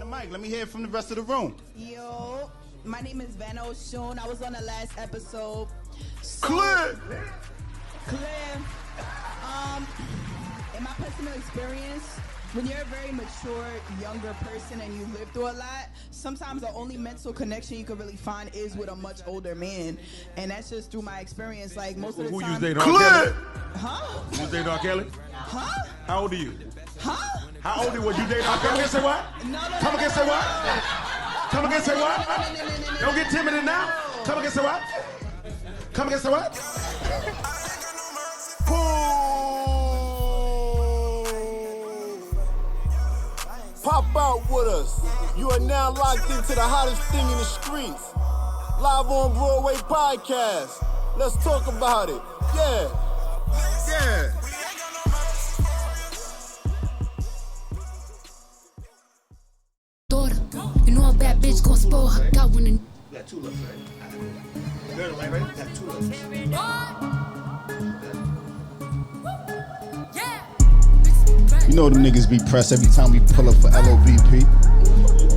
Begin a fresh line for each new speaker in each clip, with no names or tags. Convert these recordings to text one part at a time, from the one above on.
mic. Let me hear it from the rest of the room.
Yo, my name is Vanna Oshun. I was on the last episode.
Clear.
In my personal experience, when you're a very mature, younger person and you live through a lot, sometimes the only mental connection you can really find is with a much older man. And that's just through my experience. Like, most of the time...
Who you dating, R. Kelly?
Huh?
You dating R. Kelly?
Huh?
How old are you?
Huh?
How old are you? Was you dating R. Kelly? Come again, say what? Come again, say what? Come again, say what? Don't get timid now. Come again, say what? Come again, say what?
Pop out with us. You are now locked into the hottest thing in the streets. Live on Broadway Podcast. Let's talk about it. Yeah. Yeah.
Daughter, you know a bad bitch gon' spoil her. Got one in.
You got two looks, right? You're right, right? You got two looks.
You know them niggas be pressed every time we pull up for LOVP.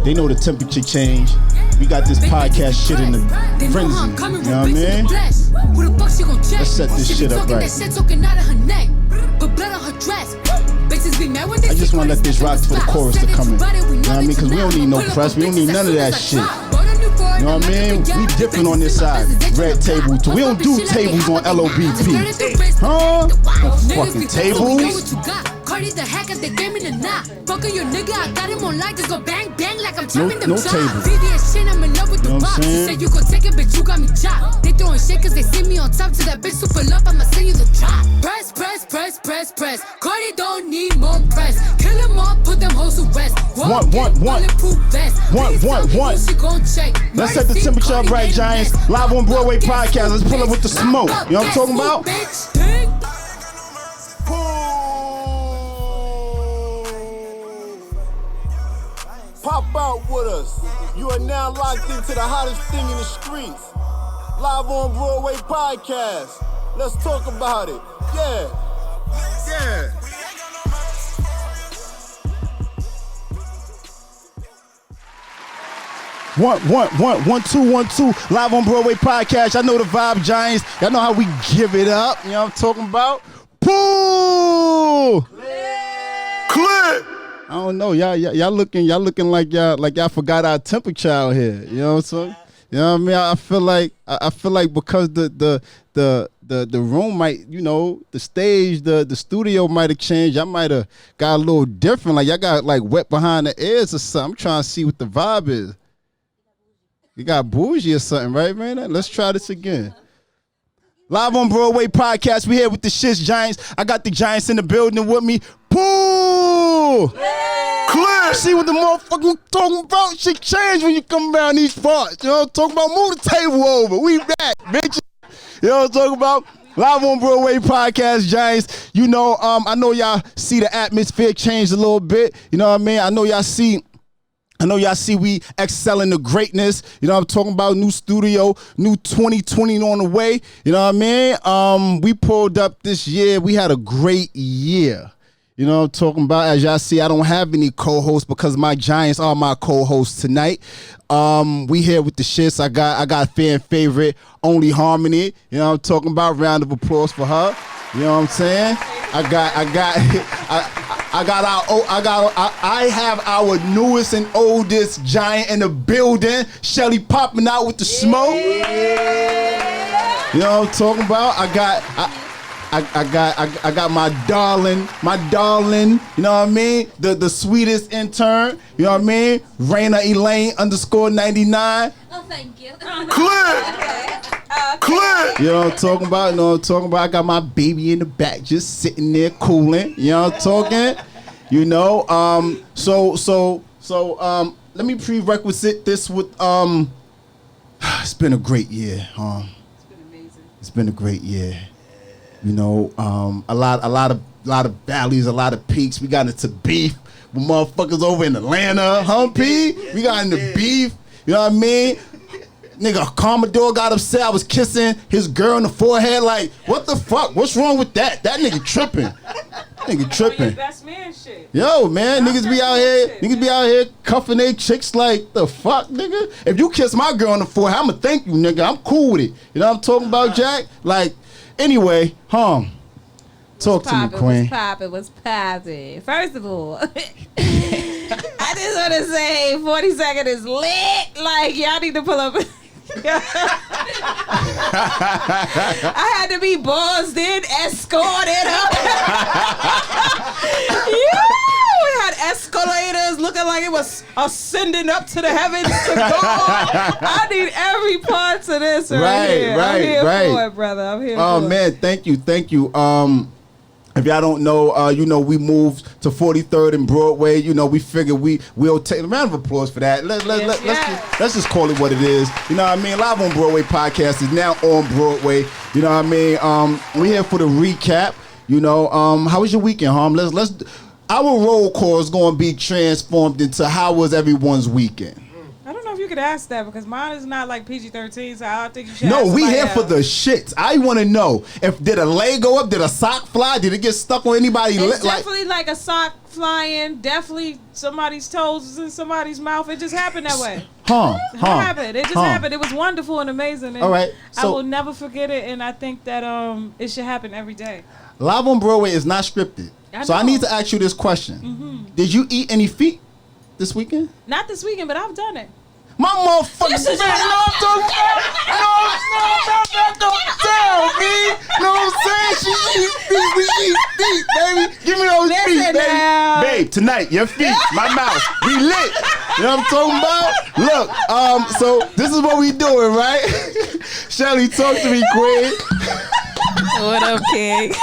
They know the temperature change. We got this podcast shit in the frenzy. You know what I mean? Let's set this shit up right. I just want to let this rock for the chorus to come in. You know what I mean? Because we don't need no press. We don't need none of that shit. You know what I mean? We different on this side. Red table too. We don't do tables on LOBP. Huh? No fucking tables.
Cardi the hack at the game in the knot. Fucking your nigga, I got him on light. Just go bang bang like I'm trapping them shots. VVS shit, I'm in love with the rock. She said you gon' take it, bitch, you got me chopped. They throwing shit cause they see me on top. To that bitch super love, I'ma send you the drop. Press, press, press, press, press. Cardi don't need more press. Kill them all, put them hoes to rest.
One.
She gon' check.
Let's set the temperature up right, Giants. Live on Broadway Podcast. Let's pull up with the smoke. You know what I'm talking about?
Pop out with us. You are now locked into the hottest thing in the streets. Live on Broadway Podcast. Let's talk about it. Yeah. Yeah.
One, two. Live on Broadway Podcast. Y'all know the vibe, Giants. Y'all know how we give it up. You know what I'm talking about? Pool! Clip! I don't know. Y'all looking like y'all forgot our temperature out here. You know what I'm saying? You know what I mean? I feel like because the room might, you know, the stage, the studio might have changed. Y'all might have got a little different. Like y'all got like wet behind the ears or something. I'm trying to see what the vibe is. You got bougie or something, right, man? Let's try this again. Live on Broadway Podcast. We here with the shits Giants. I got the Giants in the building with me. Pool! Clear! See what the motherfucker talking about? Shit change when you come around these parts. You know what I'm talking about? Move the table over. We back, bitch. You know what I'm talking about? Live on Broadway Podcast, Giants. You know, I know y'all see the atmosphere change a little bit. You know what I mean? I know y'all see we excelling the greatness. You know what I'm talking about? New studio, new 2020 on the way. You know what I mean? We pulled up this year. We had a great year. You know what I'm talking about? As y'all see, I don't have any co-hosts because my Giants are my co-hosts tonight. We here with the shits. I got fan favorite, Only Harmony. You know what I'm talking about? Round of applause for her. You know what I'm saying? I have our newest and oldest Giant in the building. Shelly popping out with the smoke. You know what I'm talking about? I got my darling, you know what I mean? The sweetest intern, you know what I mean? Raina Elaine _99.
Oh, thank you.
Clear. You know what I'm talking about? I got my baby in the back just sitting there cooling. You know what I'm talking? You know, so let me prerequisite this with it's been a great year.
It's been amazing.
It's been a great year. You know, a lot of valleys, a lot of peaks. We got into beef with motherfuckers over in Atlanta, P? We got into beef. You know what I mean? Nigga, Commodore got upset. I was kissing his girl in the forehead. Like, what the fuck? What's wrong with that? That nigga tripping. Nigga tripping.
Best man shit.
Yo, man, niggas be out here cuffing they chicks like the fuck, nigga. If you kiss my girl on the forehead, I'ma thank you, nigga. I'm cool with it. You know what I'm talking about, Jack? Like, anyway, talk to me, Queen.
What's poppin'? First of all, I just want to say 42nd is lit. Like, y'all need to pull up. I had to be bossed in, escorted up. We had escalators looking like it was ascending up to the heavens to God. I need every part to this right here. I'm here for it, brother. I'm here for it.
Oh, man, thank you. If y'all don't know, we moved to 43rd and Broadway. You know, we figured we'll take a round of applause for that. Let's just call it what it is. You know what I mean? Live on Broadway podcast is now on Broadway. You know what I mean? We're here for the recap. You know, how was your weekend, Let's. Our roll call is going to be transformed into how was everyone's weekend.
I don't know if you could ask that because mine is not like PG-13, so I don't think you should.
No,
ask
we here
else.
for the shits. I want to know did a leg go up? Did a sock fly? Did it get stuck on anybody?
It's definitely like a sock flying. Definitely somebody's toes was in somebody's mouth. It just happened that way. It happened. It just happened. It was wonderful and amazing. And
all right,
I will never forget it, and I think that it should happen every day.
Live on Broadway is not scripted, so I need to ask you this question: Did you eat any feet this weekend?
Not this weekend, but I've done it.
My motherfucking friend, don't tell me. Know what I'm saying? She eat feet, we eat feet, baby. Give me those feet, baby.
Now.
Babe, tonight, your feet, my mouth, we lit. You know what I'm talking about? Look, so this is what we doing, right? Shelly, talk to me, Queen.
What up, King?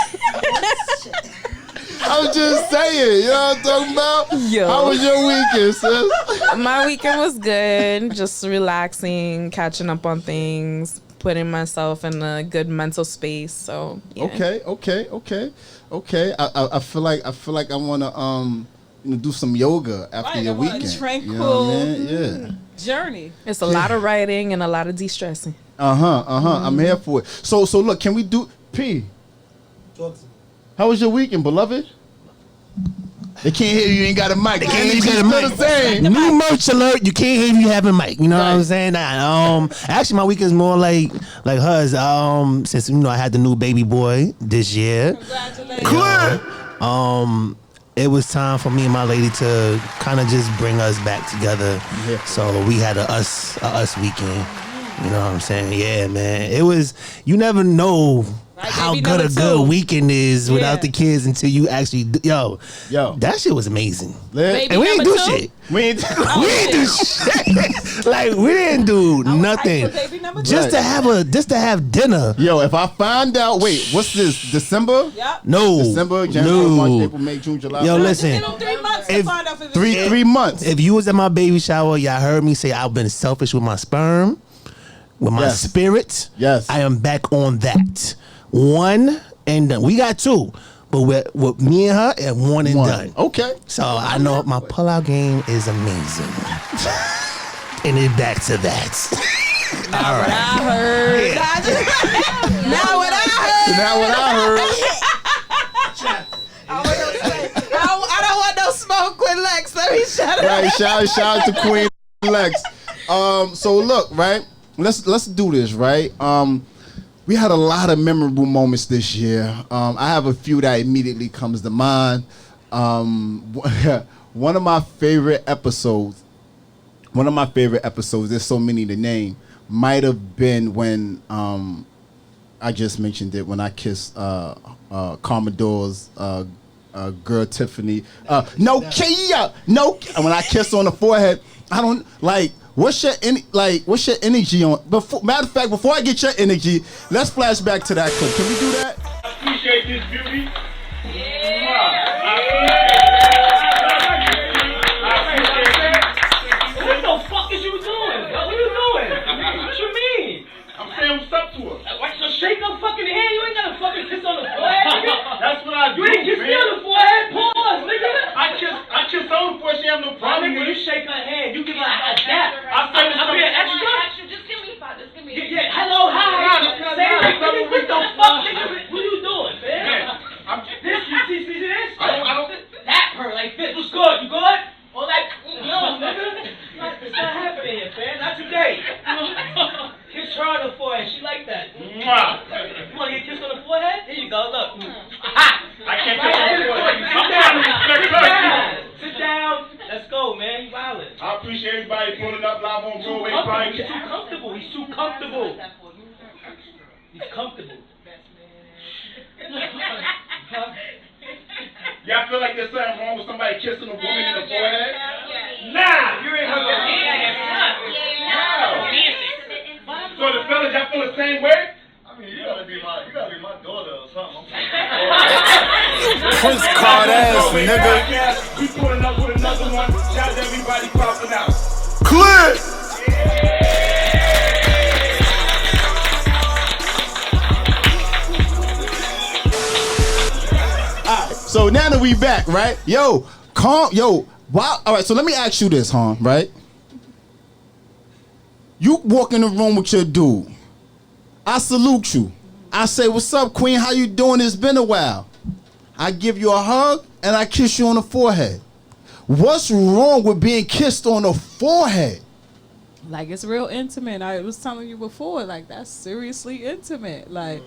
I was just saying, you know what I'm talking about?
Yo.
How was your weekend, sis?
My weekend was good. Just relaxing, catching up on things, putting myself in a good mental space. So yeah.
Okay. I feel like I want to do some yoga after your weekend.
Tranquil,
you know what I mean? Yeah.
journey.
It's a lot of writing and a lot of de-stressing.
I'm here for it. So look, can we do P? How was your weekend, beloved? They can't hear you. You ain't got a mic. They can't hear you. Got a mic.
New merch alert. You can't hear you have a mic. You know what I'm saying? Actually, my weekend's more like hers. Since I had the new baby boy this year.
Congratulations.
It was time for me and my lady to kind of just bring us back together. Yeah. So we had a us weekend. You know what I'm saying? Yeah, man. It was. You never know. Right, how good a good weekend is without the kids until you actually yo, that shit was amazing. And we didn't do shit. We didn't do shit. Like we didn't do nothing. Just to have dinner.
Yo, if I find out, wait, what's this? December?
Yep.
No. December, January, March, April, May, June, July.
Yo, listen.
3 months to find out if
three months.
If you was at my baby shower, y'all heard me say I've been selfish with my sperm, with my spirit.
Yes.
I am back on that. One and done. We got two, but with me and her at one and done.
Okay.
So I know my pullout game is amazing. And then back to that. All right.
I heard.
Now what I
heard. I don't want no smoke with Lex. Let me shut up.
Right. Shout out to Queen Lex. So look, right. Let's do this, right. We had a lot of memorable moments this year. I have a few that immediately comes to mind. One of my favorite episodes, there's so many to name, might have been when I just mentioned it, when I kissed Commodore's girl Tiffany. When I kissed on the forehead, I don't like. What's your energy on? Matter of fact, before I get your energy, let's flash back to that clip. Can we do that?
Appreciate this beauty.
What the fuck is you doing? What are you doing? What you mean?
I'm saying what's up to her.
What's your shake her fucking hand? You ain't gotta fucking kiss on the forehead, nigga.
That's what I do.
You ain't kiss me on the forehead. Pause, nigga.
I kiss her before she have no problem.
Nigga, you shake her hand. You give her a dap.
I say
I'm being extra.
Just give me 5
Hey, Fitz, what's good? You good? All that, no, nigga. It's not happening yet, man. Not today. Kiss her on the forehead. She like that. Mwah. You want to get kissed on the forehead? Here you go. Look. Aha! I can't kiss on the forehead. Sit down. Let's go, man. You violent.
I appreciate everybody pulling up live on Broadway Podcast.
He's too comfortable. He's too comfortable. He's comfortable.
Y'all feel like there's something wrong with somebody kissing a woman in the forehead?
Nah, you ain't heard
So the fellas, y'all feel the same way?
I mean, you gotta be my daughter or something.
Prince card ass, nigga.
We pulling up with another one. Shout out to everybody popping out.
Clear.
So now that we back, right? Yo, wow. All right, so let me ask you this, right? You walk in the room with your dude. I salute you. I say, what's up, queen? How you doing? It's been a while. I give you a hug and I kiss you on the forehead. What's wrong with being kissed on the forehead?
Like, it's real intimate. I was telling you before, like, that's seriously intimate. Like,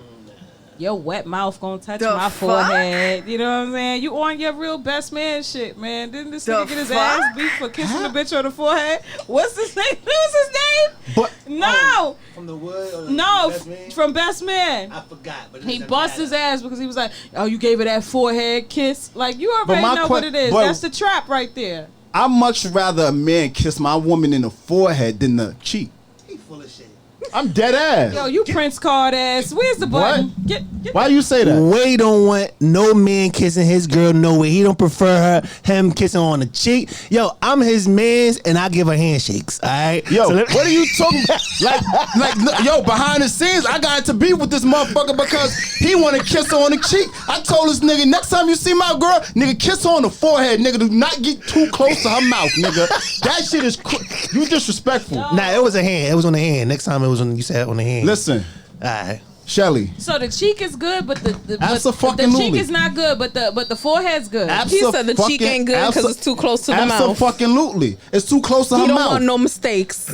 your wet mouth gonna touch my forehead. You know what I'm saying? You on your real best man shit, man. Didn't this nigga get his ass beat for kissing a bitch on the forehead? What's his name? What's his name?
But
no.
From the Wood? Or
No,
Best Man?
from Best Man.
I forgot. But
He bust his ass because he was like, oh, you gave her that forehead kiss. Like, you already know what it is.
but-
That's the trap right there.
I'd much rather a man kiss my woman in the forehead than the cheek.
He full of shit.
I'm dead ass.
Yo, you Prince card ass. Where's the button?
What?
Get
Why you say that?
Wade don't want no man kissing his girl no way. He don't prefer him kissing on the cheek. Yo, I'm his man's and I give her handshakes. All right.
Yo,
So
what are you talking about? Yo, behind the scenes, I got to be with this motherfucker because he want to kiss her on the cheek. I told this nigga, next time you see my girl, nigga, kiss her on the forehead, nigga. Do not get too close to her mouth, nigga. That shit is you disrespectful.
Nah, it was a hand. It was on the hand. Next time it was on. You said on the hand.
Listen,
all right.
Shelly.
So the cheek is good, but the
Abso-fucking-lutely.
cheek is not good, but the forehead's good.
He said the cheek ain't good because it's too close to the mouth.
Absolutely. It's too close to her
He don't
mouth.
want no mistakes.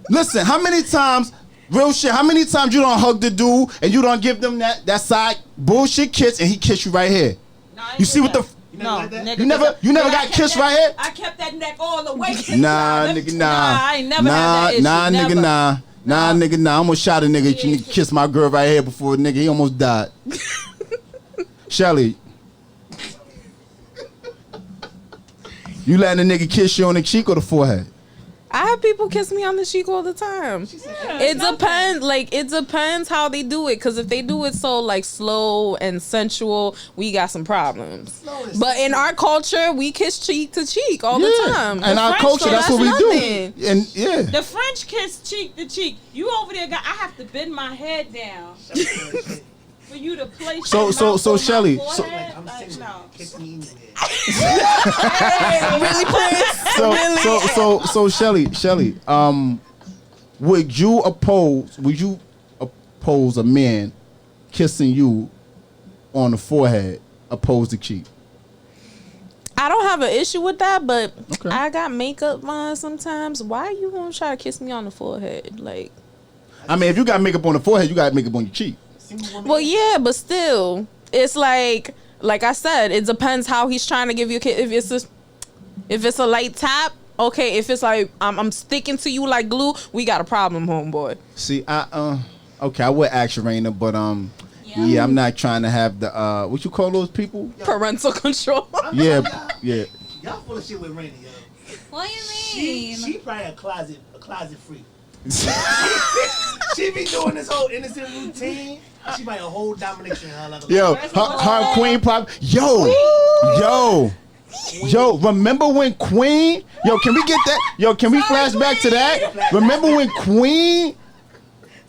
Listen, how many times, real shit, how many times you don't hug the dude and you don't give them that side bullshit kiss and he kiss you right here? You see what the...
No,
nigga, you never got kissed right here?
I kept that neck all the way.
Nah, nigga, nah.
I ain't never had that issue.
Nigga, nah. Nah, nigga, nah. I almost shot a nigga. You need to kiss my girl right here before nigga. He almost died. Shelly. You letting a nigga kiss you on the cheek or the forehead?
I have people kiss me on the cheek all the time. It depends. Like, it depends how they do it. Because if they do it so like slow and sensual, we got some problems. But in our culture, we kiss cheek to cheek all the time.
And our culture, that's what we do. And yeah,
the French kiss cheek to cheek. You over there, I have to bend my head down for you to place.
So Shelly. So,
Really, Prince?
So Shelly, would you oppose a man kissing you on the forehead opposed to cheek?
I don't have an issue with that, but I got makeup on sometimes. Why are you gonna try to kiss me on the forehead? Like,
I mean, if you got makeup on the forehead, you got makeup on your cheek.
Well, yeah, but still, it's like I said, it depends how he's trying to give you a kiss. If it's a light tap, okay. If it's like I'm sticking to you like glue, we got a problem, homeboy.
See, okay, I would ask you, Raina, but yeah, I'm not trying to have the what you call those people?
Parental control.
Yeah.
Y'all full of shit with Raina, yo.
What do you mean?
She probably a closet freak. She be doing this whole innocent routine. She probably a whole domination in her level.
Yo, her Queen pop. Yo. Remember when Queen? Yo, can we get that? Yo, can we flash back to that? Remember when Queen?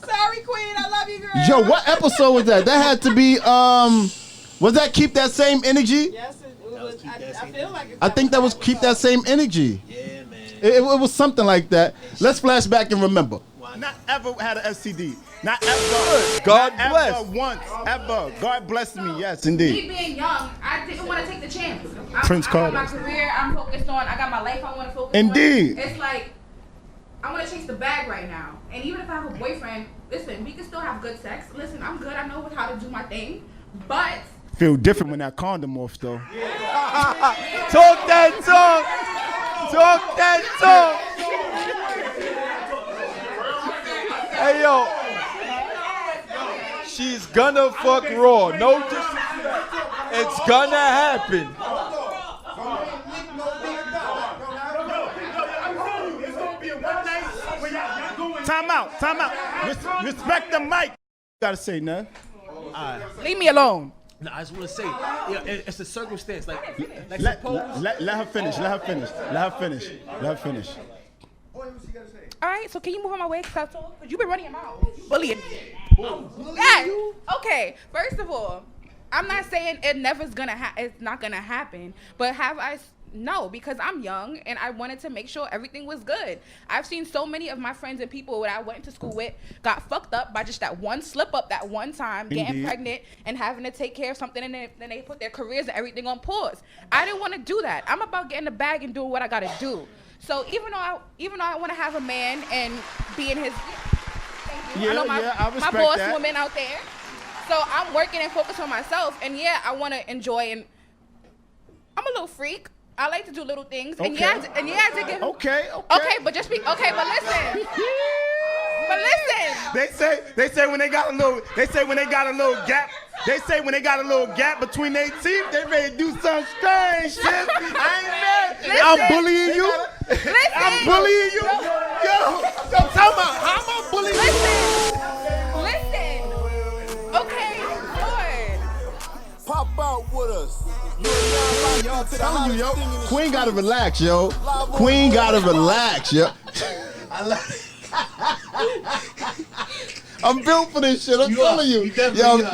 Sorry, Queen. I love you, girl.
Yo, what episode was that? That had to be was that Keep That Same Energy?
Yes, it was. I feel like
I think that was Keep That Same Energy.
Yeah, man.
It was something like that. Let's flash back and remember.
Wow.
Not ever had an STD. Not ever.
God
Not
bless.
Ever once. Ever. God bless me. Yes,
Me
indeed.
being young, I didn't want to take the chance.
Prince
I got
Carter.
my career. I'm focused on. I got my life. I want to focus
Indeed.
on. It's like I want to chase the bag right now. And even if I have a boyfriend, listen, we can still have good sex. Listen, I'm good. I know how to do my thing. But
Feel different when that condom off, though.
Talk that talk. Talk that talk. Hey, yo. She's gonna fuck raw. No, it's gonna happen.
Time out. Time out. Respect the mic. Gotta say, nah.
Leave me alone.
No, I just want to say, it's a circumstance. Like
Let
suppose.
her finish. Let her finish. Let her finish. Let her finish.
All right, so can you move on my way? Cause you've been running your mouth, bullying me. Yeah. Okay. First of all, I'm not saying it never's gonna it's not gonna happen, but have I? No, because I'm young and I wanted to make sure everything was good. I've seen so many of my friends and people that I went to school with got fucked up by just that one slip up that one time, getting
Indeed.
pregnant and having to take care of something, and then they put their careers and everything on pause. I didn't want to do that. I'm about getting the bag and doing what I gotta do. So even though I want to have a man and be in his, I know my
respect
boss
that.
woman out there. So I'm working and focused on myself, and yeah, I want to enjoy, and I'm a little freak. I like to do little things, and
Okay.
I have to give.
Okay.
Okay, but just be okay. But listen. But listen.
They say when they got a little gap. They say when they got a little gap between their teeth, they ready to do some strange shit. I ain't mad.
Listen.
I'm bullying you.
Listen.
I'm bullying you. Yo, tell me how am I bullying
Listen. Okay, Lord.
Pop out with us.
I'm telling you, yo. Queen gotta relax, yo. Queen gotta relax, yo. I'm built for this shit. I'm telling you.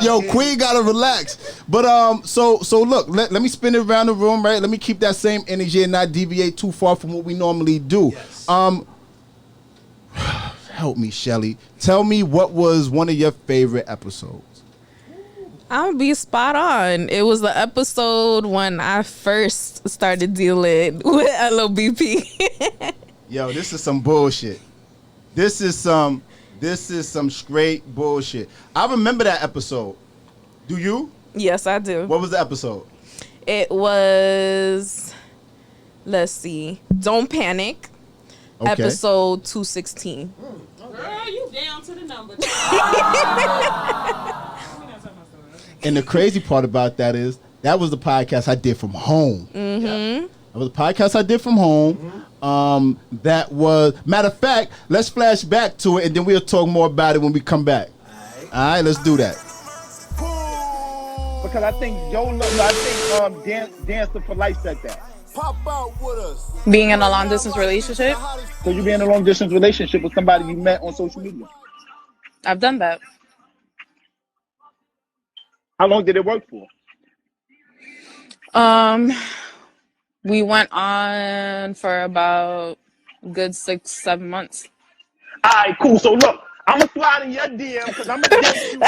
Yo, Queen gotta relax. But so look, let me spin it around the room, right? Let me keep that same energy and not deviate too far from what we normally do.
Yes.
Help me, Shelly. Tell me what was one of your favorite episodes.
I'll be spot on. It was the episode when I first started dealing with LOBP.
Yo, this is some bullshit. This is some straight bullshit. I remember that episode. Do you?
Yes, I do.
What was the episode?
It was, let's see, Don't Panic,
Okay.
episode 216.
Girl, you down to the number.
And the crazy part about that is that was the podcast I did from home.
Mm-hmm.
That was the podcast I did from home. That was, matter of fact, let's flash back to it and then we'll talk more about it when we come back. All right, let's do that.
Because I think Dancer for Life said that.
Pop out with us.
Being in a long distance relationship?
So you be in a long distance relationship with somebody you met on social media.
I've done that.
How long did it work for?
We went on for about a good 6-7 months.
All right, cool. So look, I'm going to slide in your DM because I'm going to date you,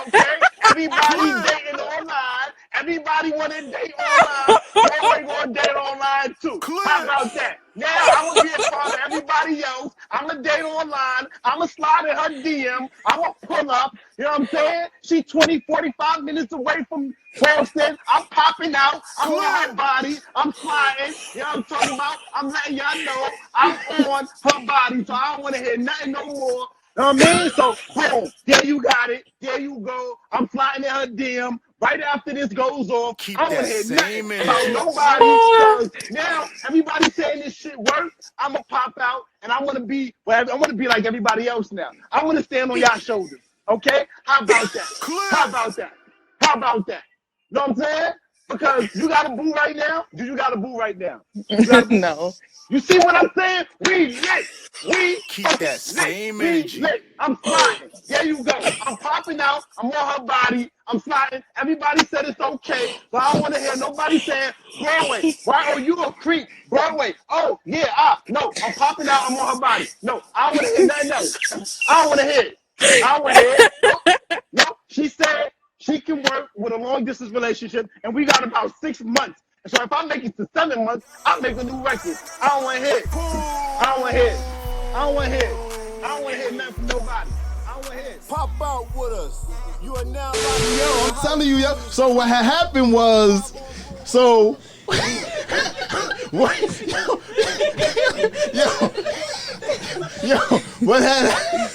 okay? Everybody dating online. Everybody want to date online. Everybody want to date online too. How about that? Now I'm going to be a part of everybody else. I'm going to date online. I'm going to slide in her DM. I'm going to pull up. You know what I'm saying? She's 20, 45 minutes away from Boston. I'm popping out. I'm on her body. I'm sliding. You know what I'm talking about? I'm letting y'all know I'm on her body. So I don't want to hear nothing no more. You know what I mean? So, boom, there you got it. There you go. I'm flying in her DM. Right after this goes off, I don't want to hear nothing about nobody. Now, everybody saying this shit works. I'm going to pop out, and I want to be like everybody else now. I want to stand on y'all shoulders, okay? How about that? How about that? How about that? You know what I'm saying? Because you got a boo right now? Do you got a boo right now? You got a boo?
No.
You see what I'm saying? We lit. We
Keep that same
lit.
energy.
We lit. I'm sliding. There you go. I'm popping out. I'm on her body. I'm sliding. Everybody said it's okay, but I don't want to hear nobody saying, Broadway, why are you a creep? Broadway, oh, yeah, no, I'm popping out. I'm on her body. No, I don't want to hear nothing else. I don't want to hear it. I don't want to hear it. No, she said she can work with a long-distance relationship, and we got about 6 months. So if I make it to 7 months, I'll make a new record. I don't want to hear it. I don't want to hear it. I don't want to hear it. I don't want to hear nothing from nobody. I don't want to hear it.
Pop out with us. You are now
Yo, I'm telling you, yo. So what had happened was, so what? Yo, what had?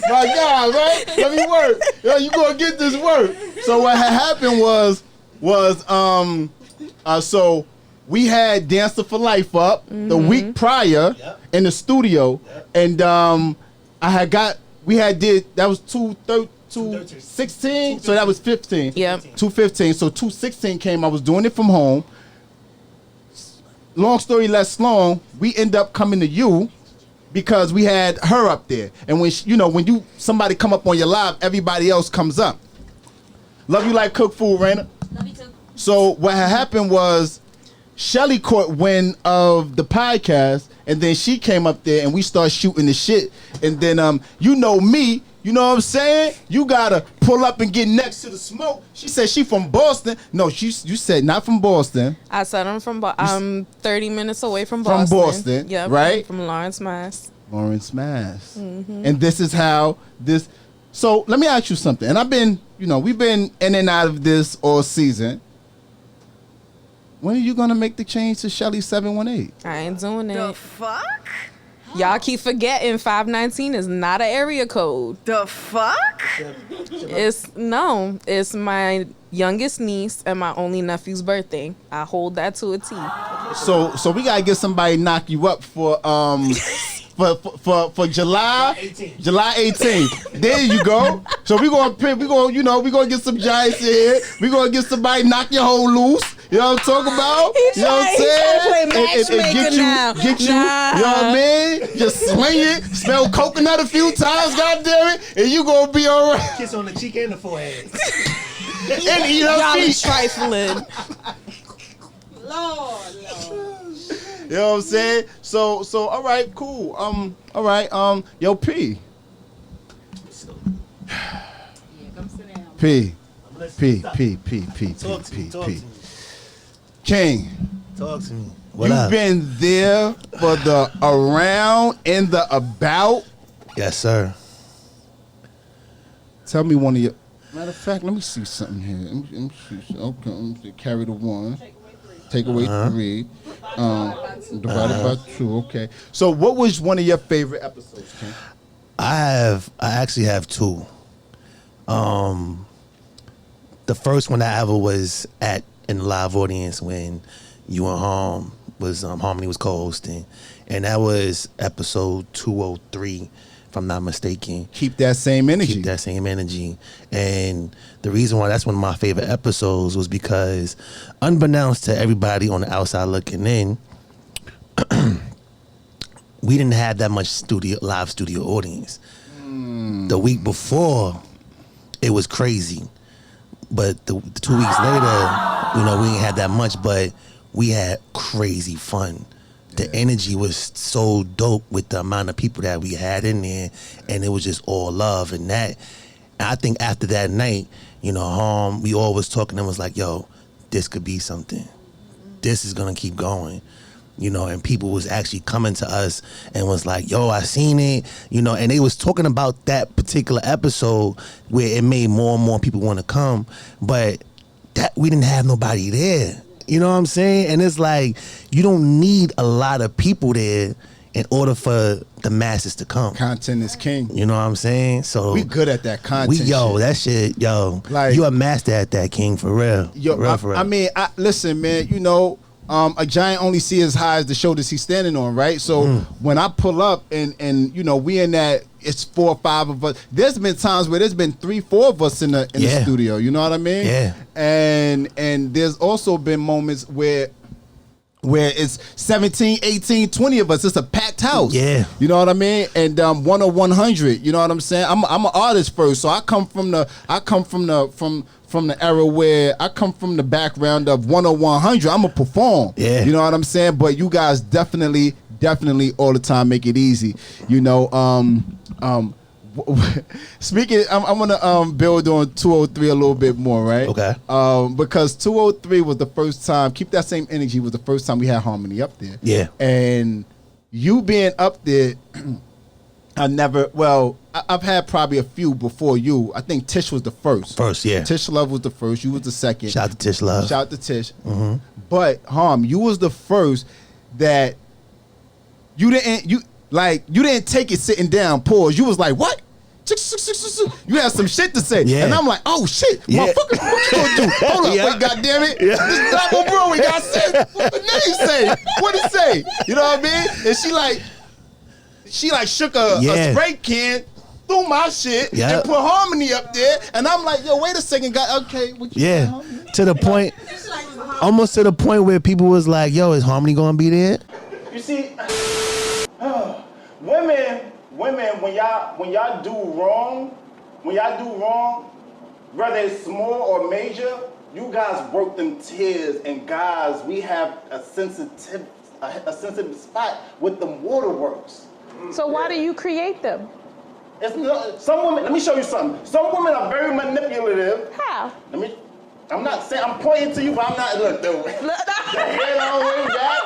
My God, right? Let me work. Yo, you gonna get this work? So what had happened was so we had Dancer for Life up the week prior in the studio, and that was 216, so that was 15.
Yep.
215. So 216 came. I was doing it from home. Long story less long, we end up coming to you because we had her up there. And when when somebody come up on your live, everybody else comes up. Love you like cook food, Raina.
Love you too.
So what had happened was Shelly caught wind of the podcast, and then she came up there and we started shooting the shit. And then you know me, you know what I'm saying? You gotta pull up and get next to the smoke. She said she from Boston. No, you said not from Boston.
I said I'm 30 minutes away from Boston.
From Boston,
yep,
right?
From Lawrence, Mass.
Lawrence, Mass. And this is how this. So let me ask you something. And I've been, we've been in and out of this all season. When are you gonna make the change to Shelly 718?
I ain't doing it.
The fuck?
Y'all keep forgetting 519 is not an area code.
The fuck?
It's my youngest niece and my only nephew's birthday. I hold that to a T.
So we gotta get somebody to knock you up for for July 18th. There you go. So we gonna get some giants in here. We gonna get somebody to knock your hole loose. You know what I'm talking about? You know what I'm saying? And get you, you know what I mean? Just swing it, smell coconut a few times, goddammit, and you gonna be all right.
Kiss on the cheek and the forehead.
And eat her feet.
Trifling.
Lord.
You know what I'm saying? So all right, cool. All right, yo, P.
Yeah, come sit down.
P.
Talk to me.
King.
Talk to me.
You've been there for the around and the about.
Yes, sir.
Tell me one of your. Matter of fact, let me see something here. Let me see. Okay, let me see. Carry the one. Take away 3. Divided by 2. Okay. So, what was one of your favorite episodes, King?
I actually have 2. The first one I ever was at in the live audience when you and Harmony was co-hosting, and that was episode 203, if I'm not mistaken.
Keep that same energy.
And the reason why that's one of my favorite episodes was because, unbeknownst to everybody on the outside looking in, we didn't have that much live studio audience. The week before, it was crazy. But the 2 weeks later, we ain't had that much, but we had crazy fun. The energy was so dope with the amount of people that we had in there, and it was just all love. And I think after that night, we all was talking and was like, yo, this could be something. This is going to keep going. And people was actually coming to us and was like, yo, I seen it, and they was talking about that particular episode where it made more and more people want to come, but that we didn't have nobody there. You know what I'm saying? And it's like, you don't need a lot of people there in order for the masses to come.
Content is king.
You know what I'm saying? So
we good at that content.
That shit, like, you a master at that, King, for real. For real.
I mean, listen, man, a giant only see as high as the shoulders he's standing on, right? So when I pull up and we in that it's 4 or 5 of us. There's been times where there's been 3, 4 of us in the studio. You know what I mean?
Yeah.
And there's also been moments where it's 17, 18, 20 of us. It's a packed house.
Yeah.
You know what I mean? And 1 or 100. You know what I'm saying? I'm an artist first, so I come from the era where I come from the background of 1 or 100. I'm a perform.
Yeah.
You know what I'm saying? But you guys definitely all the time make it easy. You know, speaking, I'm gonna build on 203 a little bit more, right?
Okay.
Because 203 was the first time. Keep that same energy. Was the first time we had Harmony up there.
Yeah.
And you being up there, I've had probably a few before you. I think Tish was the first.
Yeah.
Tish Love was the first. You was the second.
Shout out to Tish Love.
Shout out to Tish.
Mm-hmm.
But Harm, you was the first that you didn't take it sitting down. Pause. You was like, what? You had some shit to say.
Yeah.
And I'm like, oh shit, motherfucker, what you gonna do? Hold up, wait, goddamn it. This is not on Broadway, got said. What the name say? What it say? You know what I mean? And she shook a spray can through my shit and put Harmony up there. And I'm like, yo, wait a second, guy. Okay, what you say, Harmony?
To the point, almost to the point where people was like, yo, is Harmony gonna be there?
You see, women, when y'all do wrong, whether it's small or major, you guys work them tears, and guys, we have a sensitive spot with them waterworks.
So why do you create them?
Some women, let me show you something. Some women are very manipulative.
How?
I'm not saying, I'm pointing to you, but I'm not, look, the head all the way back.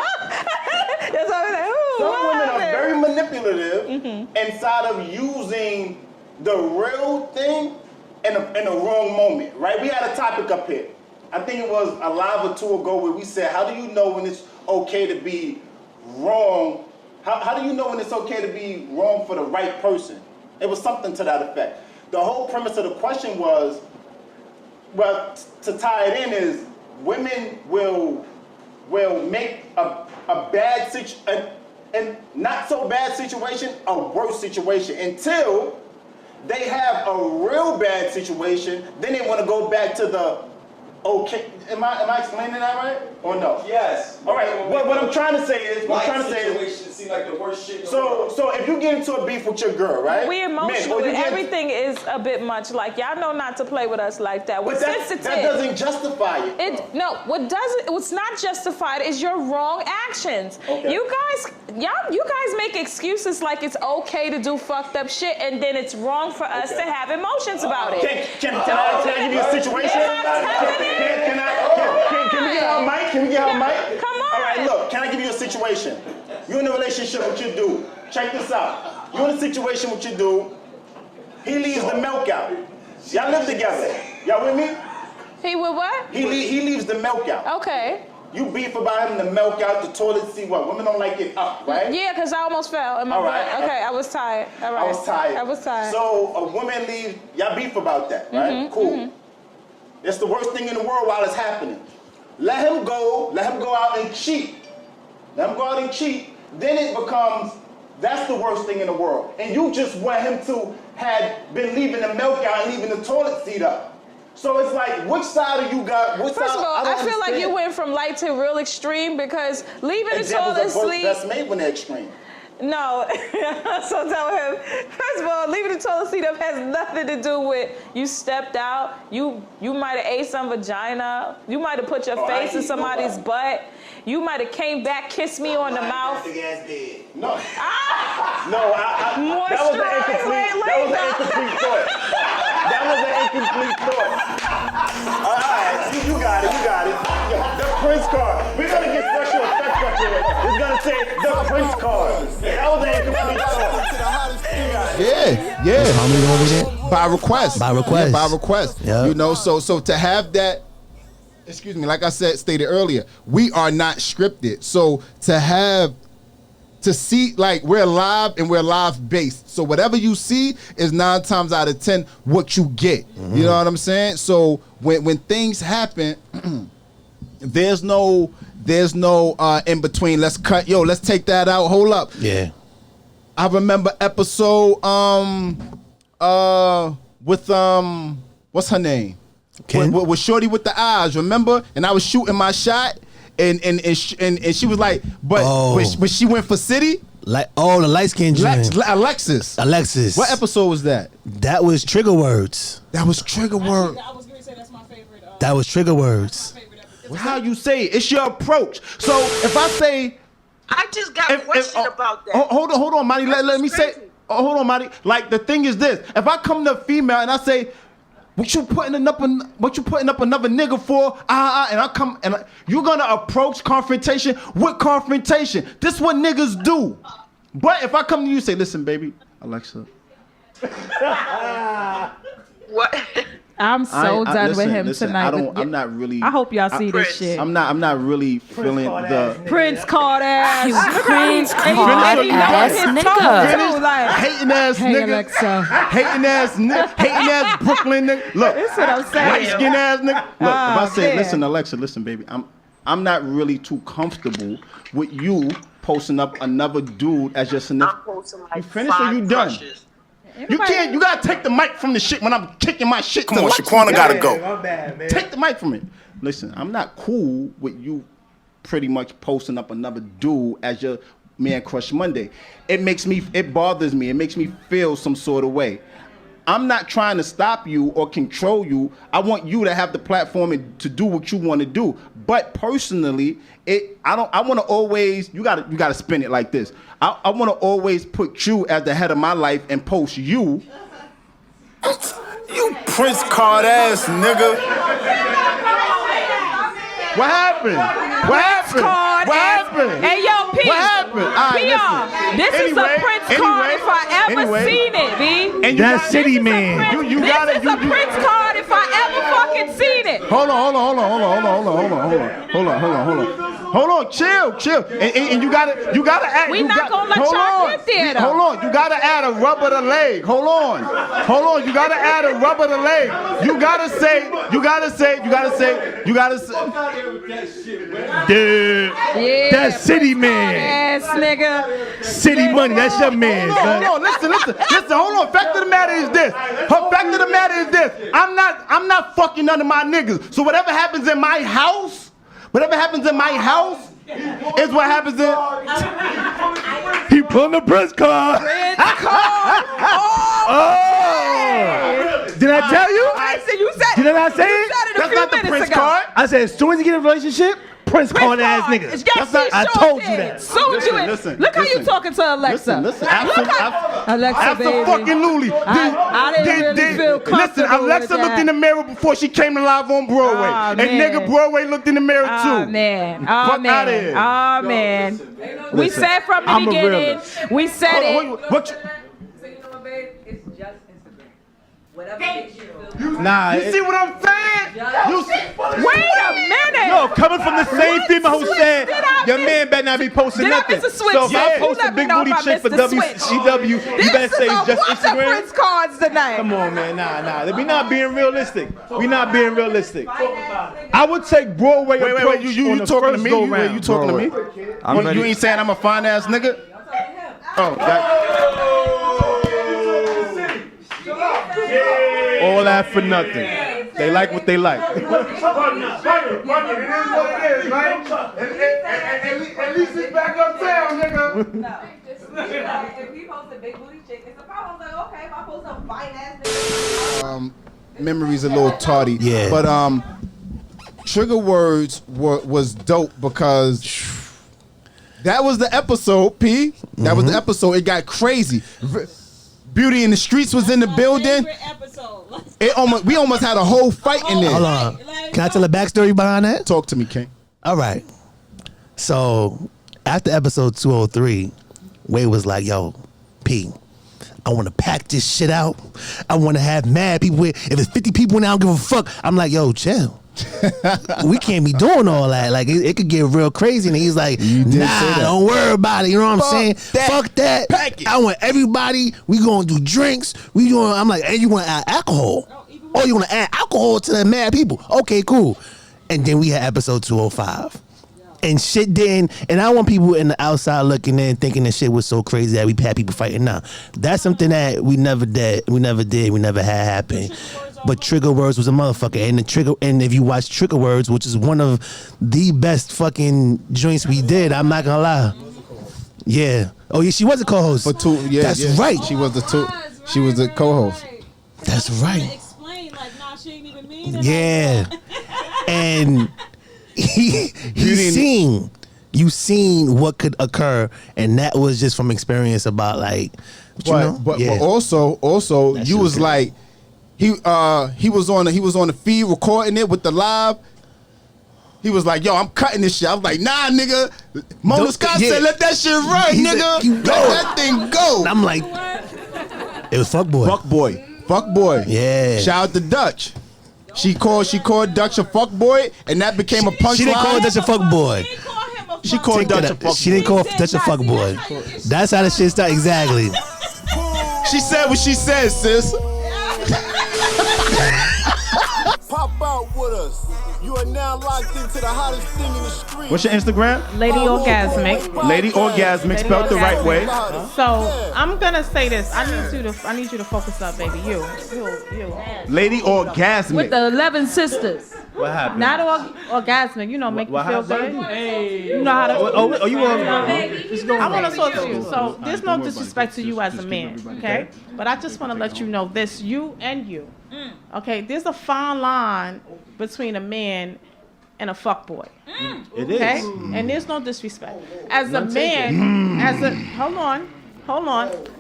Some women are very manipulative inside of using the real thing in a wrong moment, right? We had a topic up here. I think it was a live or 2 ago where we said, how do you know when it's okay to be wrong? How do you know when it's okay to be wrong for the right person? It was something to that effect. The whole premise of the question was, well, to tie it in is, women will make a bad situation, and not so bad situation, a worse situation, until they have a real bad situation. Then they want to go back to the okay. Am I explaining that right or no?
Yes.
All right. What I'm trying to say is,
situations seem like the worst shit.
So if you get into a beef with your girl, right?
We emotional. Everything is a bit much. Like, y'all know not to play with us like that. We're sensitive.
That doesn't justify it.
What's not justified is your wrong actions. Okay. You guys make excuses like it's okay to do fucked up shit, and then it's wrong for us to have emotions about it.
Can I give you a situation? Can we get her mic? Can we get her mic?
Come on.
All right, look, can I give you a situation? You're in a relationship with your dude. Check this out. You're in a situation with your dude. He leaves the milk out. Y'all live together. Y'all with me?
He with what?
He leaves the milk out.
Okay.
You beef about him, the milk out, the toilet seat, what? Women don't like it up, right?
Yeah, because I almost fell in my butt. Okay, I was tired. All right. I was tired.
So a woman leaves, y'all beef about that, right? Cool. It's the worst thing in the world while it's happening. Let him go out and cheat. Then it becomes, that's the worst thing in the world. And you just want him to have been leaving the milk out and leaving the toilet seat up. So it's like, which side of you got?
First of all, I feel like you went from light to real extreme, because leaving the toilet seat.
That's made when they're extreme.
No, so tell him. First of all, leaving the toilet seat up has nothing to do with you stepped out. You might have ate some vagina. You might have put your face in somebody's butt. You might have came back, kissed me on the mouth.
No. That was an incomplete thought. All right, you got it. The Prince card. We're gonna get special effects up here. It's gonna say the Prince card. That was an incomplete thought.
Yeah.
How many over there?
By request. Yeah, by request.
Yeah.
You know, so to have that, excuse me, like I stated earlier, we are not scripted. So to see, like, we're live and we're live based. So whatever you see is 9 times out of 10 what you get. You know what I'm saying? So when things happen, there's no in between. Let's cut. Let's take that out. Hold up.
Yeah.
I remember episode with what's her name? With Shorty with the eyes, remember? And I was shooting my shot, and she was like, but she went for City.
The light skinned
Alexis. What episode was that?
That was Trigger Words.
That was Trigger Words.
I was gonna say that's my favorite.
That was Trigger Words.
How you say it? It's your approach. So if I say,
I just got a question about that.
Hold on, Marty. Let me say. Hold on, Marty. Like the thing is this: if I come to a female and I say, "What you putting up another nigga for?" And I come and you're gonna approach confrontation with confrontation. This what niggas do. But if I come to you and say, "Listen, baby, Alexa."
What?
I'm so done with him tonight.
I'm not really.
I hope y'all see this shit.
I'm not really feeling the
Prince card ass.
You Prince card ass nigga.
Hating ass nigga.
Alexa.
Hating ass Brooklyn nigga. Look,
that's what I'm saying.
Light skin ass nigga. Look, if I say, listen, Alexa, listen, baby, I'm not really too comfortable with you posting up another dude as your significant. You finished or you done? You can't. You gotta take the mic from the shit when I'm kicking my shit.
Come on, Shaquana gotta go.
My bad, man.
Take the mic from it. Listen, I'm not cool with you pretty much posting up another dude as your Man Crush Monday. It bothers me. It makes me feel some sort of way. I'm not trying to stop you or control you. I want you to have the platform and to do what you want to do. But personally, I want to always. You gotta spin it like this. I want to always put you as the head of my life and post you.
You Prince card ass nigga.
What happened?
Hey, yo, P.
What happened?
PR. This is a Prince card if I ever seen it, B.
And
That's City Man.
This is a Prince card if I ever fucking seen it.
Hold on, chill. And you gotta add.
We not gonna let y'all get there though.
Hold on, you gotta add a rubber to leg. Hold on, you gotta add a rubber to leg. You gotta say.
Dude, that's City Man.
Ass nigga.
City Money, that's your man.
Hold on, listen, hold on. Fact of the matter is this. I'm not fucking none of my niggas. So whatever happens in my house is what happens in.
He pulling the Prince card. Did I tell you?
You said
Did I not say it?
That's not the Prince card.
I said as soon as you get in a relationship, Prince card ass nigga.
Yes,
I told you that.
Soon you in. Look how you talking to Alexa.
Listen.
Alexa, baby.
Absolutely.
I didn't really feel comfortable.
Listen, Alexa looked in the mirror before she came to Live on Broadway. And nigga Broadway looked in the mirror too.
Oh man. We said from the beginning. We said it.
Nah,
you see what I'm saying?
Wait a minute.
Yo, coming from the same female who said your man better not be posting nothing.
I miss a switch?
So if I
Yeah.
post a big booty chick for WCW, you better say it's just Instagram.
Prince cards tonight.
Come on, man. Nah. We not being realistic. I would take Broadway approach.
Wait. You talking to me? You talking to me? You ain't saying I'm a fine ass nigga? Oh,
all that for nothing. They like what they like.
It is what it is, right? At least it's back uptown, nigga.
No. If we post a big booty chick, it's a problem. Like, okay, if I post a fine ass nigga.
Memory's a little tardy.
Yeah.
But Trigger Words was dope because that was the episode, P. That was the episode. It got crazy. Beauty in the Streets was in the building. We almost had a whole fight in there.
Hold on. Can I tell a backstory behind that?
Talk to me, King.
All right. So after episode 203, Wade was like, yo, P, I want to pack this shit out. I want to have mad people. If it's 50 people in there, I don't give a fuck. I'm like, yo, chill. We can't be doing all that. Like it could get real crazy. And he's like, nah, don't worry about it. You know what I'm saying? Fuck that. I want everybody. We gonna do drinks. I'm like, and you want to add alcohol? Oh, you want to add alcohol to the mad people? Okay, cool. And then we had episode 205. and shit didn't. And I want people in the outside looking in, thinking that shit was so crazy that we had people fighting. Nah, that's something that we never did. We never had happen. But Trigger Words was a motherfucker, and if you watch Trigger Words, which is one of the best fucking joints we did, I'm not gonna lie. Yeah. Oh yeah, she was a co-host.
For two, yeah,
that's
yeah.
right.
She was the co-host.
That's right.
Explain like, nah, she ain't even mean it.
Yeah. And you seen what could occur, and that was just from experience about like.
But also that you was like. He was on the feed recording it with the live. He was like, yo, I'm cutting this shit. I was like, nah, nigga. Mona Scott said, let that shit run, nigga. Let that thing go.
And I'm like, it was Fuckboy. Yeah.
Shout out to Dutch. She called Dutch a fuckboy, and that became a punchline.
She didn't call Dutch a fuckboy.
She called Dutch a fuckboy.
She didn't call Dutch a fuckboy. That's how the shit started. Exactly.
She said what she said, sis.
Pop out with us. You are now locked into the hottest thing in the street.
What's your Instagram?
Lady Orgasmic.
Lady Orgasmic, spelled the right way.
So I'm gonna say this. I need you to focus up, baby. You.
Lady Orgasmic.
With the 11 sisters.
What happened?
Not orgasmic. You know, make you feel good. Hey. You know how to.
Oh, you want?
I want to talk to you. So there's no disrespect to you as a man, okay? But I just want to let you know this, you and you. Okay, there's a fine line between a man and a fuckboy.
It
okay?
is.
And there's no disrespect. As a man, hold on.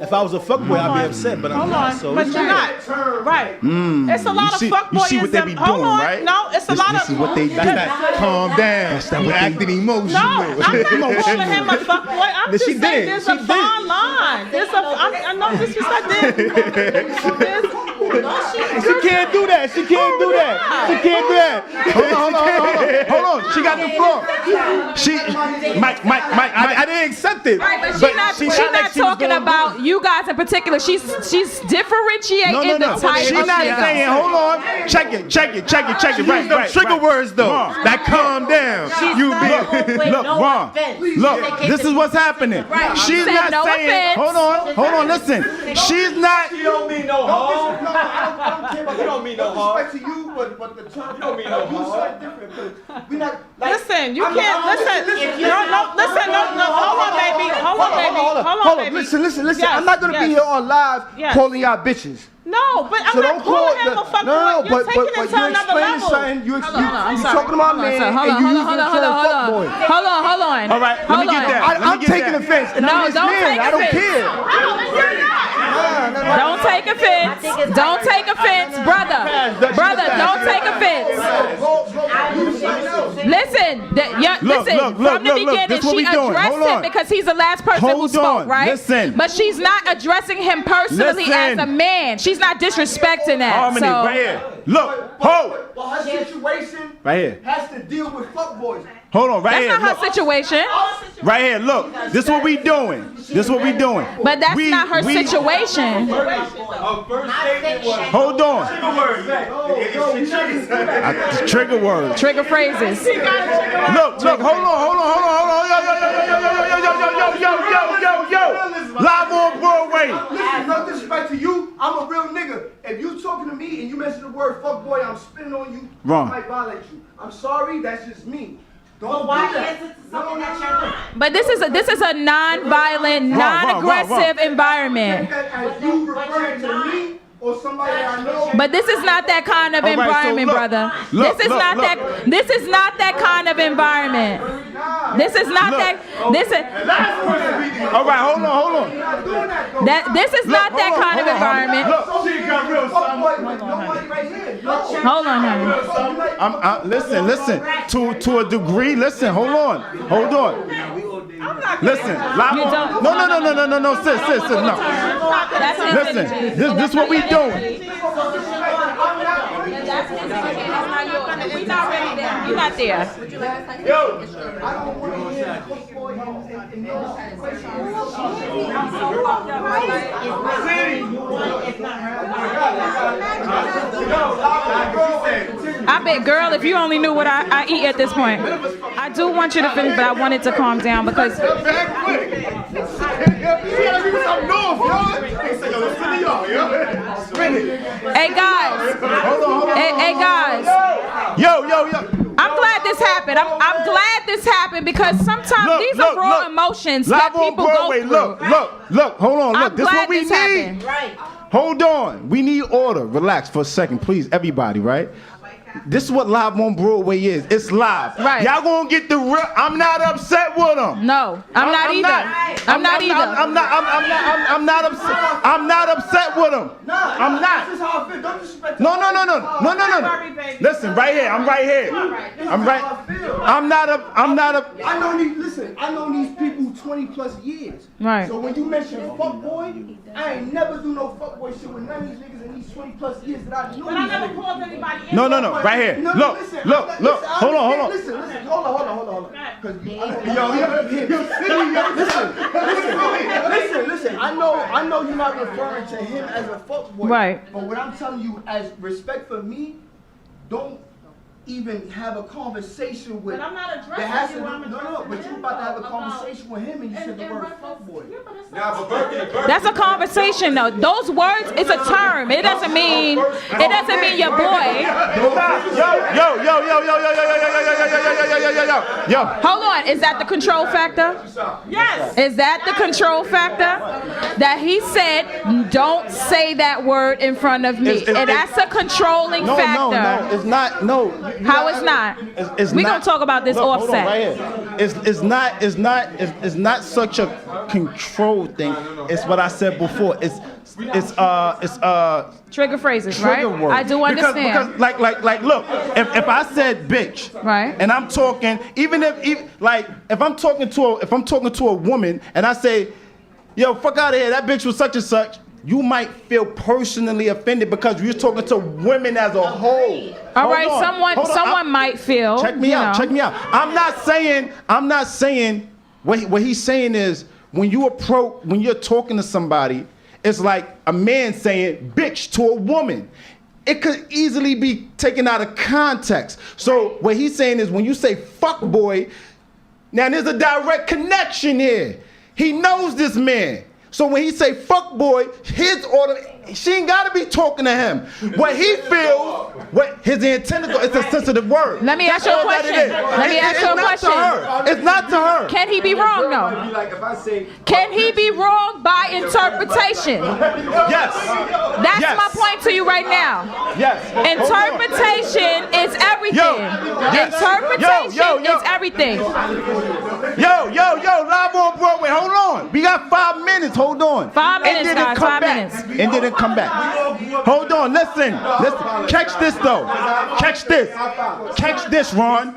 If I was a fuckboy, I'd be upset, but I'm not. So
but you're not. Right. It's a lot of fuckboys.
You see what they be doing, right?
No, it's a lot of.
This is what they do. Calm down. We're acting emotional.
No, I'm not calling him a fuckboy. I'm just saying there's a fine line. I'm no disrespect there.
She can't do that. Hold on. She got the floor. Mike, I didn't accept it.
Right, but she's not talking about you guys in particular. She's differentiating the type.
She's not saying. Hold on. Check it. Right. Trigger words though. That calm down. Look, Ron. Look, this is what's happening. She's not saying. Hold on. Listen. She's not.
She don't mean no harm. I don't care about you. Don't mean no harm. Respect to you, but the term. You don't mean no harm. Different. We not.
Listen, you can't listen. Listen. Hold on, baby.
Listen.
Yes,
I'm not gonna be here on live calling y'all bitches.
No, but I'm not calling him a fuckboy.
No,
You're taking it to another level.
You talking about man, and you using the term fuckboy.
Hold on.
All right, let me get that.
I'm taking offense.
No, don't take offense.
I don't care.
Don't take offense. Don't take offense, brother. Don't take offense. Listen, from the beginning, she addressed him because he's the last person who spoke, right?
Listen.
But she's not addressing him personally as a man. She's not disrespecting that.
Harmony, right here. Look, hold.
But her situation
right here
has to deal with fuckboys.
Hold on, right here.
That's not her situation.
Right here, look. This is what we doing.
But that's not her situation.
Hold on. Trigger words.
Trigger phrases.
Look. Hold on. Yo. Live on Broadway.
Listen, no disrespect to you. I'm a real nigga. If you talking to me and you mention the word fuckboy, I'm spitting on you.
Wrong.
I might violate you. I'm sorry. That's just me.
But why is it something that you're not?
But this is a non-violent, non-aggressive environment.
You referring to me or somebody I know?
But this is not that kind of environment, brother. This is not that kind of environment. This is not that.
All right, hold on.
This is not that kind of environment. Hold on, honey.
Listen. To a degree, listen. Hold on. Listen. No, sis, no. Listen. This is what we doing.
We're not ready there. You're not there.
Yo, I don't want to hear fuckboy
I bet, girl, if you only knew what I eat at this point. I
do want you to finish, but I wanted to calm down because. Hey guys. Hey guys.
Yo.
I'm glad this happened. I'm glad this happened because sometimes these are raw emotions that people go through.
Look. Hold on. Look, this is what we need.
Happened.
Right. Hold on. We need order. Relax for a second, please, everybody. Right. This is what Live on Broadway is. It's live.
Right.
Y'all gonna get the real. I'm not upset with them.
No, I'm not either. I'm not either.
I'm not upset. I'm not upset with them. I'm not.
This is how I feel. Don't disrespect.
No. Listen, right here. I'm right here. I'm right. I'm not a.
I know these people 20+ years.
Right.
So when you mention fuckboy, I ain't never do no fuckboy shit with none of these niggas in these 20+ years that I knew.
But I never called anybody.
No. Right here. Look. Hold on.
Listen. Hold on. Listen. I know you're not referring to him as a fuckboy.
Right.
But what I'm telling you, as respect for me, don't even have a conversation with.
But I'm not addressing you.
No. But you about to have a conversation with him, and you said the word fuckboy.
That's a conversation, though. Those words, it's a term. It doesn't mean your boy.
Yo.
Hold on. Is that the control factor?
Yes.
Is that the control factor? That he said, don't say that word in front of me. And that's a controlling factor.
No. It's not. No.
How it's not? We're gonna talk about this offset.
Right here. It's not such a control thing. It's what I said before. It's
trigger phrases, right?
Words.
I do understand.
Because like look, if I said bitch,
right,
and I'm talking, if I'm talking to a woman and I say, yo, fuck out of here, that bitch was such and such, you might feel personally offended because you're talking to women as a whole.
All right, someone might feel.
Check me out. I'm not saying what he's saying is when you're talking to somebody, it's like a man saying bitch to a woman. It could easily be taken out of context. So what he's saying is when you say fuck boy, now there's a direct connection here. He knows this man. So when he say fuck boy, his order, she ain't gotta be talking to him. What he feels, what his intent is, it's a sensitive word.
Let me ask you a question.
It's not to her.
Can he be wrong though? Can he be wrong by interpretation?
Yes.
That's my point to you right now.
Yes.
Interpretation is everything. Interpretation is everything.
Yo, Live on Broadway. Hold on. We got 5 minutes. Hold on.
5 minutes, guys. 5 minutes.
And didn't come back. Hold on. Listen. Catch this though. Catch this, Ron.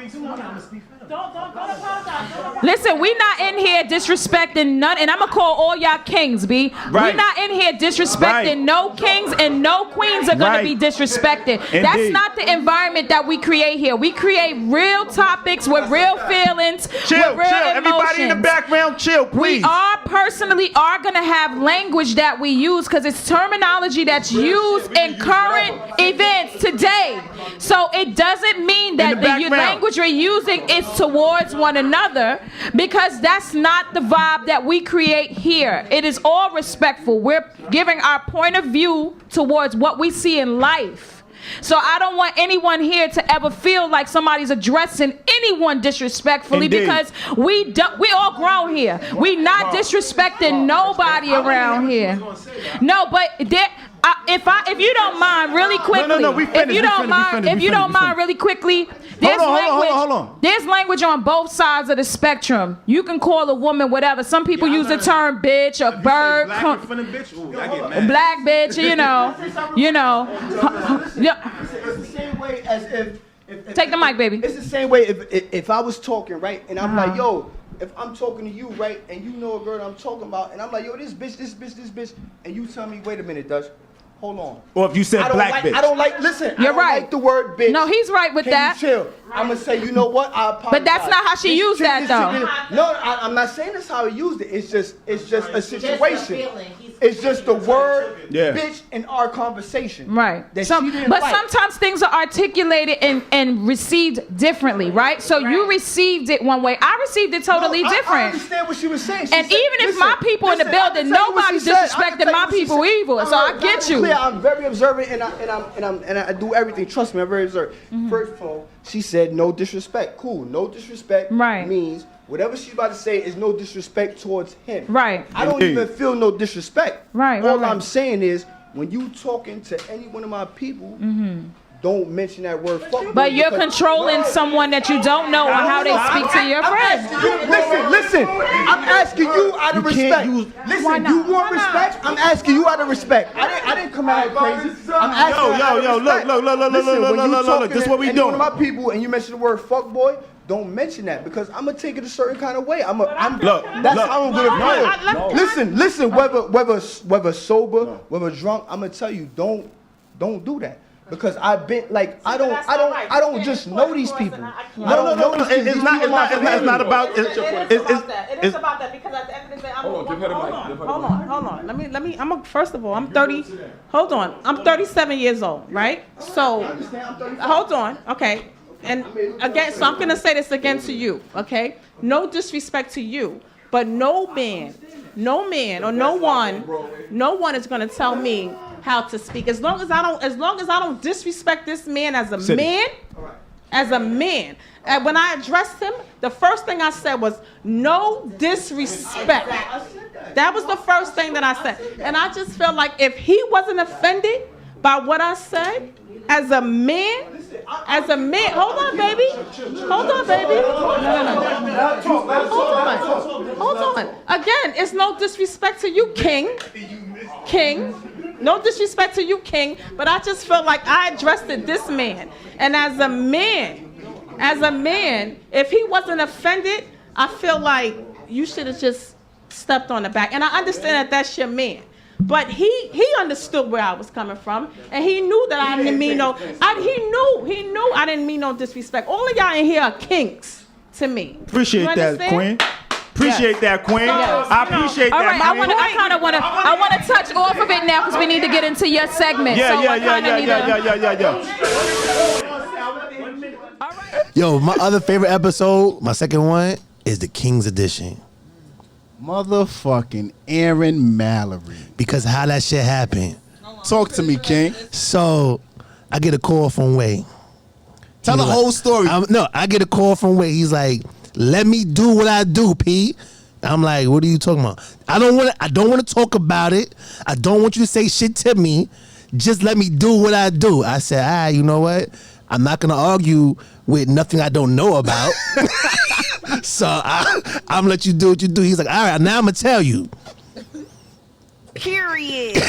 Listen, we not in here disrespecting none, and I'm gonna call all y'all kings, B.
Right.
We not in here disrespecting no kings, and no queens are gonna be disrespected.
Indeed.
That's not the environment that we create here. We create real topics with real feelings, with real emotions.
Everybody in the background, chill, please.
We are gonna have language that we use because it's terminology that's used in current events today. So it doesn't mean that the language we're using is towards one another, because that's not the vibe that we create here. It is all respectful. We're giving our point of view towards what we see in life. So I don't want anyone here to ever feel like somebody's addressing anyone disrespectfully. Indeed. Because we all grown here. We not disrespecting nobody around here. No, but if you don't mind, really quickly.
No, we finished.
If you don't mind, really quickly. There's
hold on.
There's language on both sides of the spectrum. You can call a woman whatever. Some people use the term bitch or bird, black bitch. You know.
It's the same way as if
take the mic, baby.
It's the same way if I was talking, right, and I'm like, yo, if I'm talking to you, right, and you know a girl that I'm talking about, and I'm like, yo, this bitch, and you tell me, wait a minute, Dutch,
Hold on. Or if you said black bitch.
I don't like, listen,
You're
I don't
right.
like the word bitch.
No, he's right with
Can
that.
You chill. I'm going to say, you know what? I apologize.
But that's not how she used that, though.
No, I'm not saying that's how he used it. It's just a situation. It's just the word bitch in our conversation.
Right.
But
sometimes things are articulated and received differently, right? So you received it one way. I received it totally different.
I understand what she was saying.
And even if my people in the building, nobody disrespected my people either. So I get you.
I'm very observant and I do everything. Trust me, I'm very observant. First of all, she said no disrespect. Cool. No disrespect means whatever she's about to say is no disrespect towards him.
Right.
I don't even feel no disrespect.
Right.
All I'm saying is when you talking to any one of my people, don't mention that word fuck.
But you're controlling someone that you don't know on how they speak to your friends.
Listen. I'm asking you out of respect. Listen, you want respect? I'm asking you out of respect. I didn't come out crazy. I'm asking
Yo, look. This is what we doing.
One of my people, and you mention the word fuck boy. Don't mention that because I'm gonna take it a certain kind of way. That's how I'm gonna feel. Listen. Whether sober, whether drunk, I'm gonna tell you don't do that. Because I've been like I don't just know these people.
No. It's not about that.
It is about that because at the end of the day, hold on. First of all, I'm 30. Hold on, I'm 37 years old, right? So hold on, okay. And again, so I'm gonna say this again to you, okay? No disrespect to you, but no man or no one is gonna tell me how to speak. As long as I don't disrespect this man as a man. And when I addressed him, the first thing I said was no disrespect. That was the first thing that I said. And I just felt like if he wasn't offended by what I said, as a man, hold on, baby. Hold on. Again, it's no disrespect to you, King. No disrespect to you, King, but I just felt like I addressed it this man. And as a man, if he wasn't offended, I feel like you should have just stepped on the back. And I understand that that's your man. But he understood where I was coming from, and he knew that I didn't mean no. He knew I didn't mean no disrespect. All of y'all in here are kings to me.
Appreciate that, Queen. Appreciate that, Queen. I appreciate that.
All right, I want to touch off of it now because we need to get into your segment.
Yeah.
Yo, my other favorite episode, my second one, is the King's Edition.
Motherfucking Aaron Mallory.
Because how that shit happened.
Talk to me, King.
So, I get a call from Way.
Tell the whole story.
I get a call from Way. He's like, let me do what I do, P. I'm like, what are you talking about? I don't want to talk about it. I don't want you to say shit to me. Just let me do what I do. I said, you know what? I'm not going to argue with nothing I don't know about. So I'm gonna let you do what you do. He's like, all right, now I'm gonna tell you.
Period.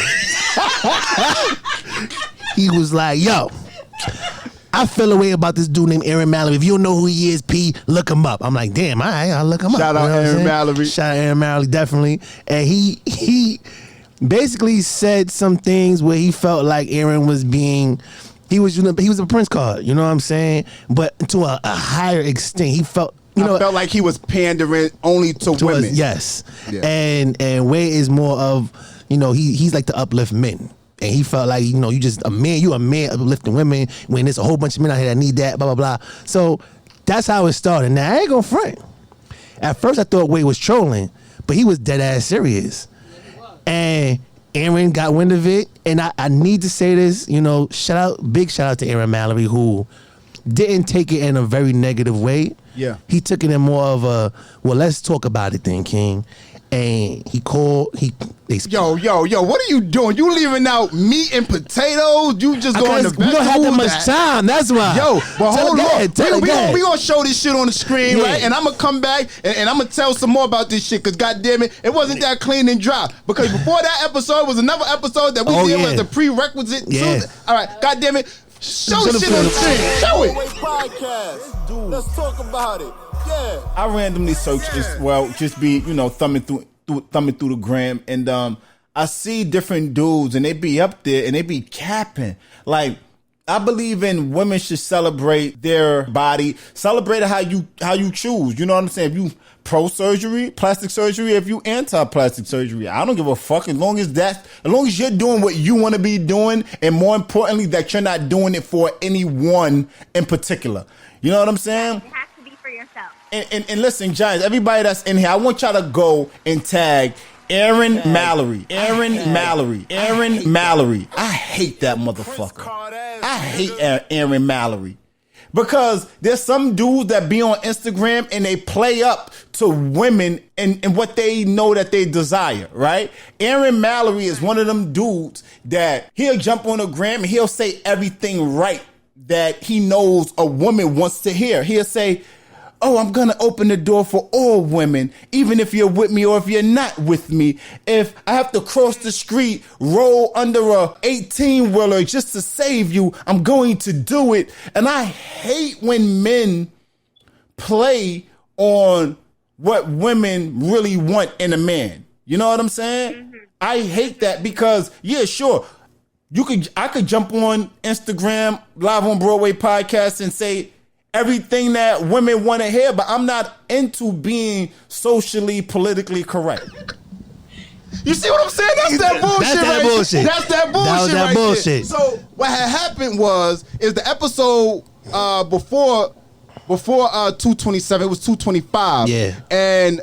He was like, yo, I feel a way about this dude named Aaron Mallory. If you don't know who he is, P, look him up. I'm like, damn, all right, I'll look him up.
Shout out Aaron Mallory.
Shout out Aaron Mallory, definitely. And he basically said some things where he felt like Aaron was being, he was a Prince card, you know what I'm saying? But to a higher extent, he felt, I
felt like he was pandering only to women.
Yes. Yeah. And Way is more of, he's like to uplift men. And he felt like, you just a man uplifting women when there's a whole bunch of men out here that need that, blah, blah, blah. So that's how it started. Now, I ain't gonna front. At first, I thought Way was trolling, but he was dead ass serious. And Aaron got wind of it. And I need to say this, big shout out to Aaron Mallory, who didn't take it in a very negative way.
Yeah.
He took it in more of a, well, let's talk about it then, King. And he called,
Yo, what are you doing? You leaving out meat and potatoes? You just going to
we don't have that much time, that's why.
Yo, but hold on. We gonna show this shit on the screen, right? And I'm gonna come back and I'm gonna tell some more about this shit, because goddamn it wasn't that clean and dry. Because before that episode was another episode that we did was the prerequisite.
Yeah.
All right, goddamn it. Show the shit on the screen. Show it.
Podcast. Let's talk about it. Yeah.
I randomly searched as well, just be thumbing through the gram, and
I see different dudes and they be up there and they be capping. Like, I believe in women should celebrate their body, celebrate it how you choose. You know what I'm saying? If you pro surgery, plastic surgery, if you anti-plastic surgery, I don't give a fuck as long as you're doing what you want to be doing, and more importantly, that you're not doing it for anyone in particular. You know what I'm saying?
It has to be for yourself.
And listen, Giants, everybody that's in here, I want y'all to go and tag Aaron Mallory. Aaron Mallory. I hate that motherfucker. I hate Aaron Mallory. Because there's some dudes that be on Instagram and they play up to women and what they know that they desire, right? Aaron Mallory is one of them dudes that he'll jump on a gram and he'll say everything right that he knows a woman wants to hear. He'll say, oh, I'm going to open the door for all women, even if you're with me or if you're not with me. If I have to cross the street, roll under a 18-wheeler just to save you, I'm going to do it. And I hate when men play on what women really want in a man. You know what I'm saying? Mm-hmm. I hate that because, yeah, sure, I could jump on Instagram, Live on Broadway Podcast, and say everything that women want to hear, but I'm not into being socially, politically correct. You see what I'm saying? That's that bullshit. That's that bullshit. So what had happened is the episode before 227, it was 225. Yeah. And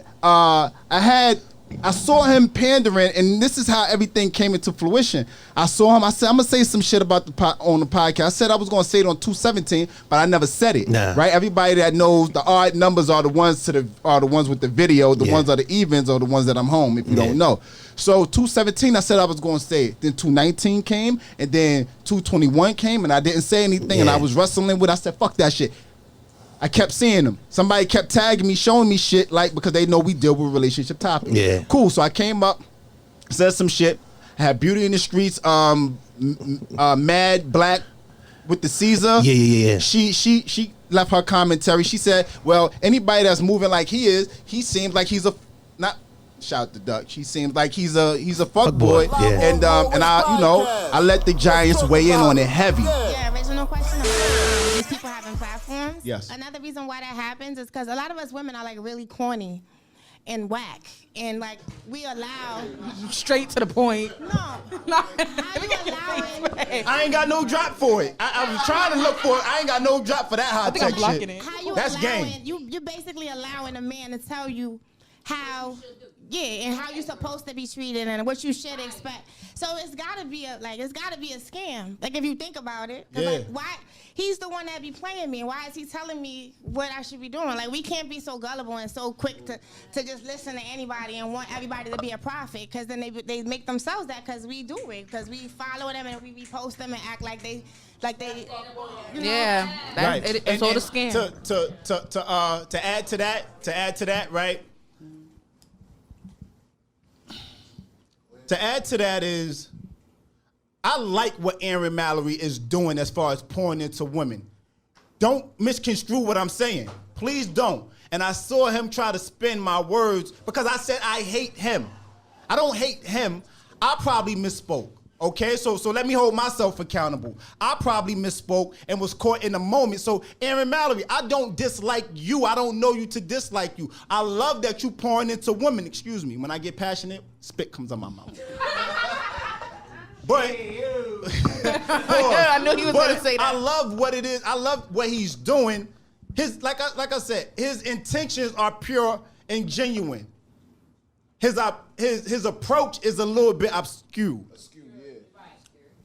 I saw him pandering, and this is how everything came into fruition. I saw him. I said, I'm going to say some shit about on the podcast. I said I was going to say it on 217, but I never said it. Nah. Right? Everybody that knows the odd numbers are the ones with the video. The ones are the evens or the ones that I'm home, if you don't know. So 217, I said I was going to say it. Then 219 came, and then 221 came, and I didn't say anything, and I was wrestling with it. I said, fuck that shit. I kept seeing them. Somebody kept tagging me, showing me shit, like, because they know we deal with relationship topics. Yeah. Cool. So I came up, said some shit. I had Beauty in the Streets, Mad Black with the Caesar. Yeah. She left her commentary. She said, well, anybody that's moving like he seems like he's not shout the duck. She seems like he's a fuck boy. Yeah. And I let the Giants weigh in on it heavy.
Yeah, original question. These people having platforms.
Yes.
Another reason why that happens is because a lot of us women are like really corny and whack, and like we allow
straight to the point.
No.
I ain't got no drop for it. I was trying to look for it. I ain't got no drop for that high tech shit. That's game.
You're basically allowing a man to tell you how. Yeah, and how you're supposed to be treated and what you should expect. So it's gotta be a scam. Like if you think about it, like why he's the one that be playing me. Why is he telling me what I should be doing? Like we can't be so gullible and so quick to just listen to anybody and want everybody to be a prophet. Because then they make themselves that because we do it. Because we follow them and we repost them and act like they. You know?
Yeah,
right.
It's all the scam.
To add to that, right? To add to that is, I like what Aaron Mallory is doing as far as pouring into women. Don't misconstrue what I'm saying. Please don't. And I saw him try to spin my words because I said I hate him. I don't hate him. I probably misspoke. Okay, so let me hold myself accountable. I probably misspoke and was caught in the moment. So Aaron Mallory, I don't dislike you. I don't know you to dislike you. I love that you pouring into women. Excuse me, when I get passionate, spit comes out my mouth. But
I knew he was going to say that.
I love what it is. I love what he's doing. His like I said, his intentions are pure and genuine. His approach is a little bit obscure.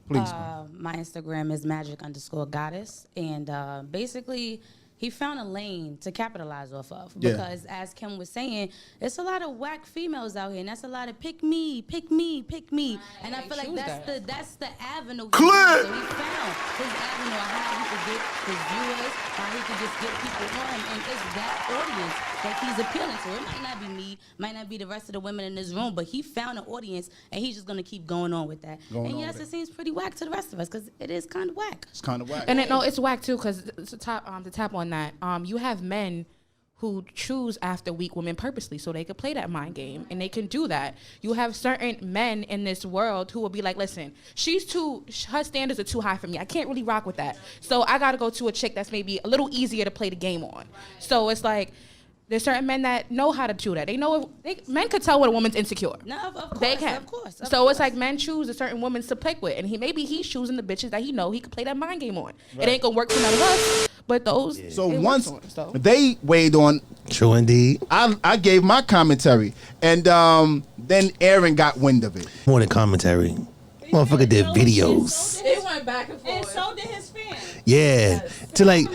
Please.
My Instagram is magic_goddess, and basically he found a lane to capitalize off of because, as Kim was saying, it's a lot of whack females out here, and that's a lot of pick me, and I feel like that's the avenue. So he found his avenue of how he could get his viewers, how he could just get people on, and it's that audience that he's appealing to. It might not be me, might not be the rest of the women in this room, but he found an audience, and he's just gonna keep going on with that. And yes, it seems pretty whack to the rest of us because it is kind of whack.
It's kind of whack,
and it's whack too because to tap on that, you have men
who choose after weak women purposely so they could play that mind game, and they can do that. You have certain men in this world who will be like, listen, her standards are too high for me. I can't really rock with that. So I got to go to a chick that's maybe a little easier to play the game on. So it's like, there's certain men that know how to do that. They know men could tell when a woman's insecure.
No, of course,
they can.
Of course.
So it's like men choose a certain woman to play with, and maybe he's choosing the bitches that he know he could play that mind game on. Right. It ain't gonna work for none of us, but those. Yeah.
So once they weighed on.
True indeed.
I gave my commentary, and then Aaron got wind of it.
More than commentary. Motherfucker did videos.
It went back and forth. And so did his fans.
Yeah. To like,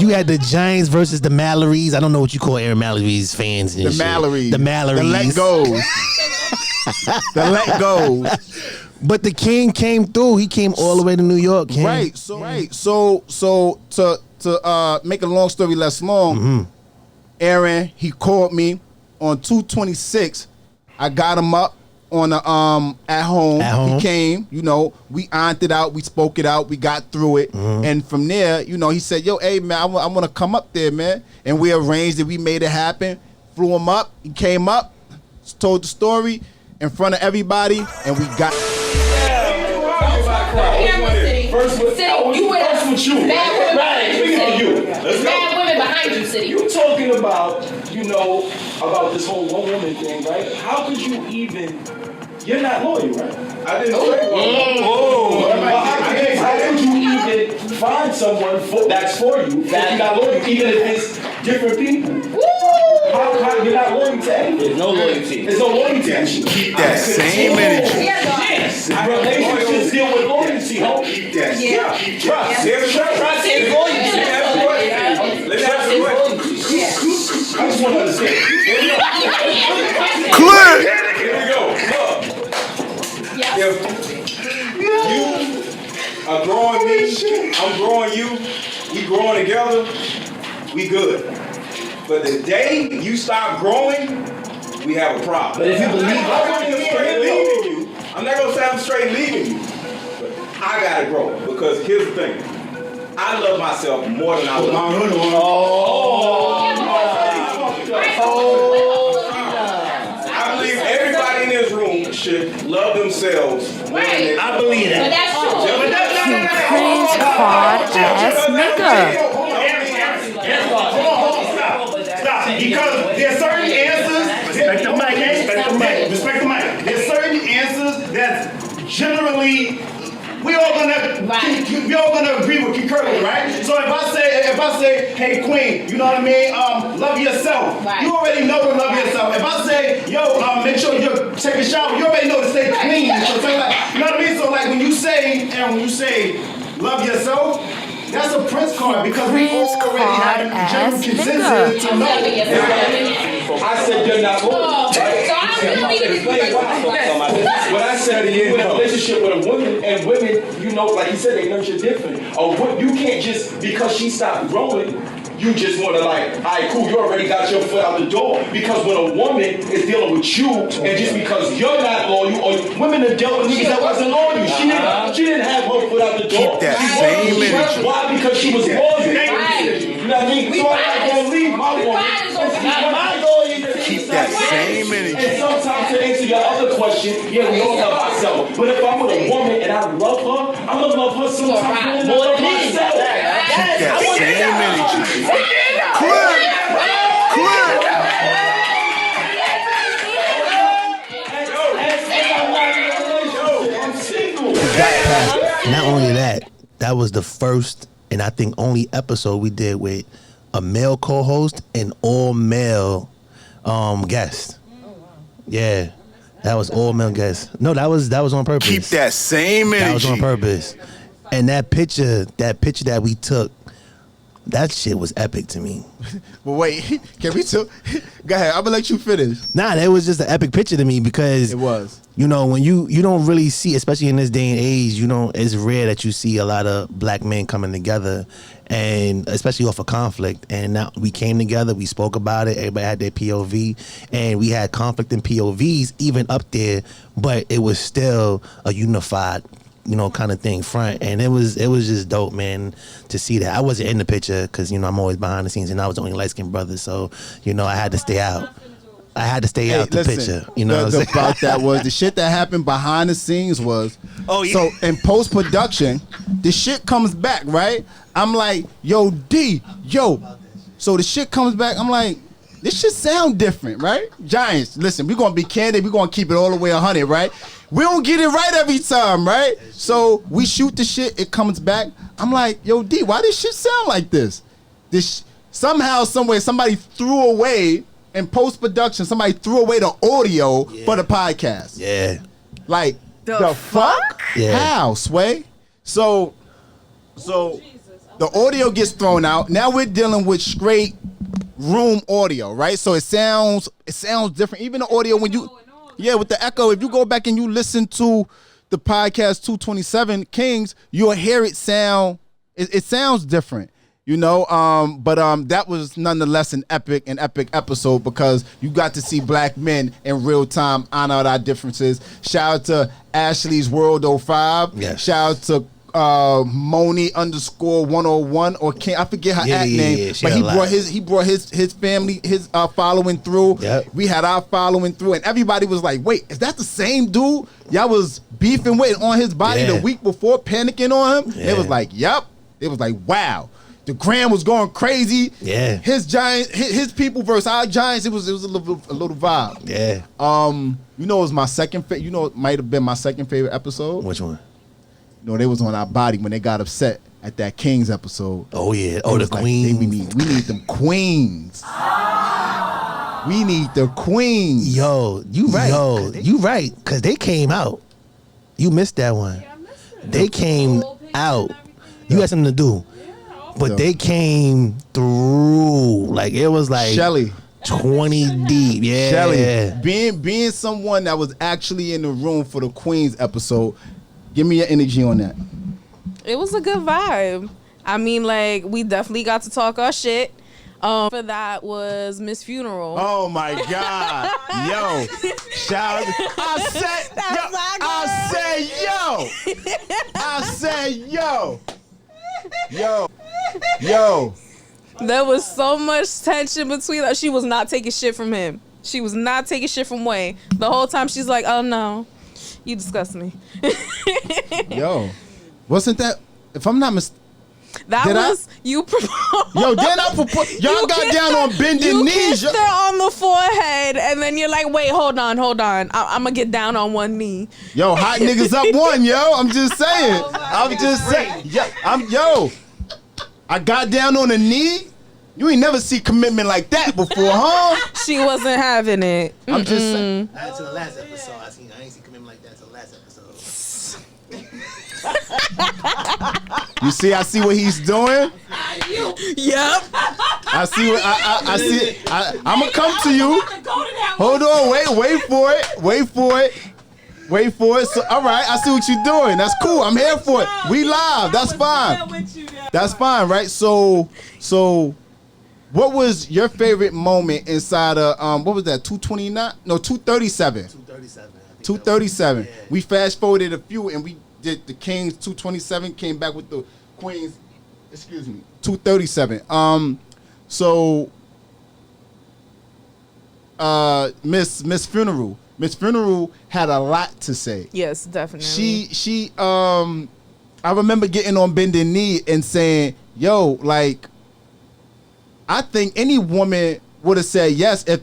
you had the Giants versus the Mallorys. I don't know what you call Aaron Mallory's fans. And
the Mallorys.
The Mallorys.
The let goes. The let goes.
But the king came through. He came all the way to New York. King.
Right. So to make a long story less long, Aaron, he called me on 2/26. I got him up on the at home. He came, we ironed it out, we spoke it out, we got through it, and from there, he said, "Yo, hey man, I want to come up there, man," and we arranged it. We made it happen. Flew him up. He came up, told the story in front of everybody, and we got.
First with you. Bad women behind you, City. You talking about, about this whole one woman thing, right? How could you even? You're not loyal, right? I didn't say how could you even find someone that's for you that you're not loyal, even if it's different people? How you're not loyal to anything? There's no loyalty. There's no loyalty.
Keep that same energy.
Yes. Relationships deal with loyalty. Keep that. Yeah. Keep trust. Trust is loyalty. Trust is loyalty. I just want to understand.
Clear.
Here we go. Look. If you are growing me, I'm growing you, we growing together, we good. But the day you stop growing, we have a problem. But if you believe I'm not gonna say I'm straight leaving you, but I gotta grow, because here's the thing. I love myself more than I I believe everybody in this room should love themselves.
Right.
I believe that.
But that's true.
Cringe hard ass nigga.
Stop. Because there's certain answers. Respect the mic. There's certain answers that generally we all gonna agree with, concur with, right? So if I say, hey Queen, you know what I mean? Love yourself. Right. You already know to love yourself. If I say, yo, make sure you take a shower, you already know to stay clean. So like, you know what I mean? So like when you say love yourself, that's a Prince card, because we already have the general consensus to know.
I said you're not loyal. What I said is, you in a relationship with a woman, and women, like you said, they nurture different. You can't just, because she stopped growing, you just want to all right, cool, you already got your foot out the door. Because when a woman is dealing with you, and just because you're not loyal, or women are dealing with niggas that wasn't loyal, she didn't have her foot out the door.
Keep that same energy.
Why? Because she was loyal. You know what I mean? So I'm not going to leave my woman.
Keep that same energy.
And sometimes to answer your other question, we all love ourselves. But if I'm with a woman and I love her, I'm going to love her sometimes more than myself.
Keep that same energy.
Not only that was the first and I think only episode we did with a male co-host and all male guest. Yeah. That was all male guests. No, that was on purpose.
Keep that same energy.
That was on purpose. And that picture that we took, that shit was epic to me.
But wait, can we go ahead, I'm gonna let you finish.
Nah, that was just an epic picture to me, because
it was.
When you don't really see, especially in this day and age, it's rare that you see a lot of black men coming together, and especially off of conflict. And now we came together, we spoke about it, everybody had their POV, and we had conflict in POVs even up there, but it was still a unified kind of thing front, and it was just dope, man, to see that. I wasn't in the picture because I'm always behind the scenes, and I was the only light skinned brother, so I had to stay out. I had to stay out the picture.
The about that was the shit that happened behind the scenes was. Oh yeah. So in post production, the shit comes back, right? I'm like, yo, D, yo. So the shit comes back. I'm like, this shit sound different, right? Giants, listen, we're gonna be candid. We're gonna keep it all the way 100, right? We don't get it right every time, right? So we shoot the shit. It comes back. I'm like, yo, D, why this shit sound like this? Somehow, somewhere, somebody threw away. In post-production, somebody threw away the audio for the podcast.
Yeah.
Like, the fuck?
Yeah.
How, Sway? So the audio gets thrown out. Now we're dealing with straight room audio, right? So it sounds different. Even the audio when you... Yeah, with the echo, if you go back and you listen to the podcast 227 Kings, you'll hear it sound... It sounds different. But that was nonetheless an epic episode because you got to see black men in real time honor our differences. Shout out to Ashley's World 05.
Yes.
Shout out to Moni_101 or King. I forget her name.
Yeah.
But he brought his family, his following through.
Yep.
We had our following through, and everybody was like, "Wait, is that the same dude y'all was beefing with on his body the week before, panicking on him?"
Yeah.
It was like, "Yep." It was like, "Wow." The Gram was going crazy.
Yeah.
His Giants, his people versus our Giants. It was a little vibe.
Yeah.
It was my second favorite. It might have been my second favorite episode.
Which one?
They was on our body when they got upset at that Kings episode.
Oh yeah. Oh, the Queens.
Like, we need them Queens. We need the Queens.
Yo, you right. Cause they came out. You missed that one. Yeah, I missed it. They came out. You had something to do. But they came through. Like, it was like
Shelly.
20 deep. Yeah.
Shelly. Being someone that was actually in the room for the Queens episode, give me your energy on that.
It was a good vibe. I mean, like, we definitely got to talk our shit. For that was Miss Funeral.
Oh my God. Yo. Shout out. I said, yo.
There was so much tension between us. She was not taking shit from him. She was not taking shit from Wayne. The whole time she's like, oh no, you disgust me.
Yo, wasn't that, if I'm not mistaken,
you proposed.
Yo, then I proposed. Y'all got down on bending knees.
You kissed her on the forehead, and then you're like, wait, hold on. I'm going to get down on one knee.
Yo, hot niggas up one, yo. I'm just saying. I got down on a knee. You ain't never see commitment like that before, huh?
She wasn't having it.
I'm just saying.
Not until the last episode. I ain't seen commitment like that until the last episode.
You see, I see what he's doing.
Yep.
I see. I'm gonna come to you. Hold on. Wait for it. So, all right. I see what you're doing. That's cool. I'm here for it. We live. That's fine. That's fine, right? So, what was your favorite moment inside of what was that? 229? No, 237. 237. Yeah. We fast forwarded a few, and we did the Kings 227. Came back with the Queens. 237. Miss Funeral. Miss Funeral had a lot to say.
Yes, definitely.
She I remember getting on bending knee and saying, yo, like, I think any woman would have said yes if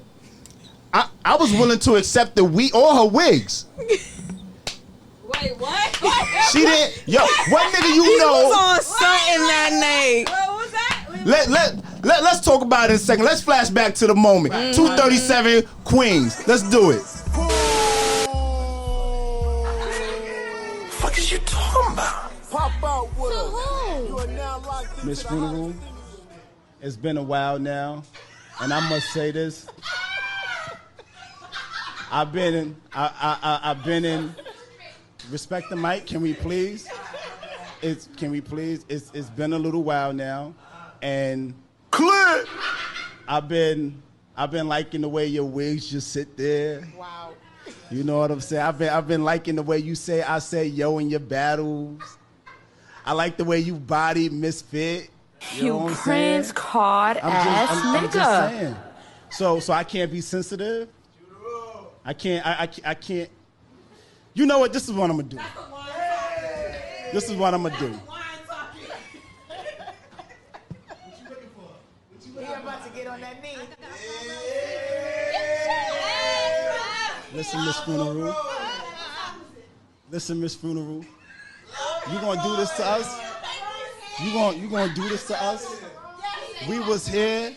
I was willing to accept all her wigs.
Wait, what?
She didn't. Yo, what nigga you
he
know?
He was on something that night.
What was that?
Let's talk about it in a second. Let's flash back to the moment. 237 Queens. Let's do it.
What is you talking about? Pop out with us. You are now locked
Miss Funeral, it's been a while now, and I must say this. I've been in. Respect the mic. Can we please? It's been a little while now, and
clear.
I've been liking the way your wigs just sit there.
Wow.
You know what I'm saying? I've been liking the way you say I say yo in your battles. I like the way you body Misfit. You know what I'm saying?
Card ass nigga.
I'm just saying. So I can't be sensitive. I can't. You know what? This is what I'm gonna do. This is what I'm gonna do.
About to get on that knee.
Listen, Miss Funeral. Listen, Miss Funeral. You gonna do this to us? You gonna do this to us? We was here,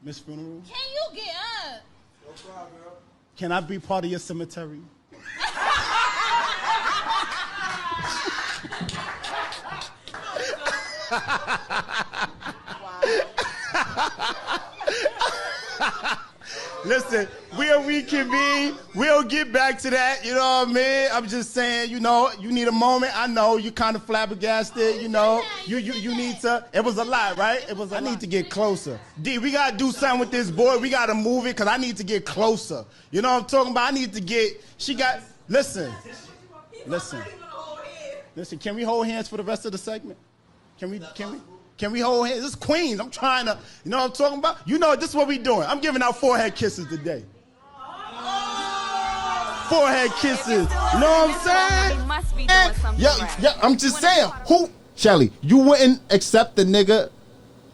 Miss Funeral.
Can you get up?
Can I be part of your cemetery? Listen, we can be. We'll get back to that. You know what I mean? I'm just saying. You know, you need a moment. I know you kind of flabbergasted. You know, you need to. It was a lot, right? It was. I need to get closer. D, we gotta do something with this boy. We gotta move it because I need to get closer. You know what I'm talking about? I need to get. She got. Listen. Can we hold hands for the rest of the segment? Can we hold hands? This is Queens. I'm trying to, you know what I'm talking about? You know, this is what we doing. I'm giving out forehead kisses today. Forehead kisses. You know what I'm saying?
Must be doing something right.
Yeah, I'm just saying. Who, Shelly, you wouldn't accept the nigga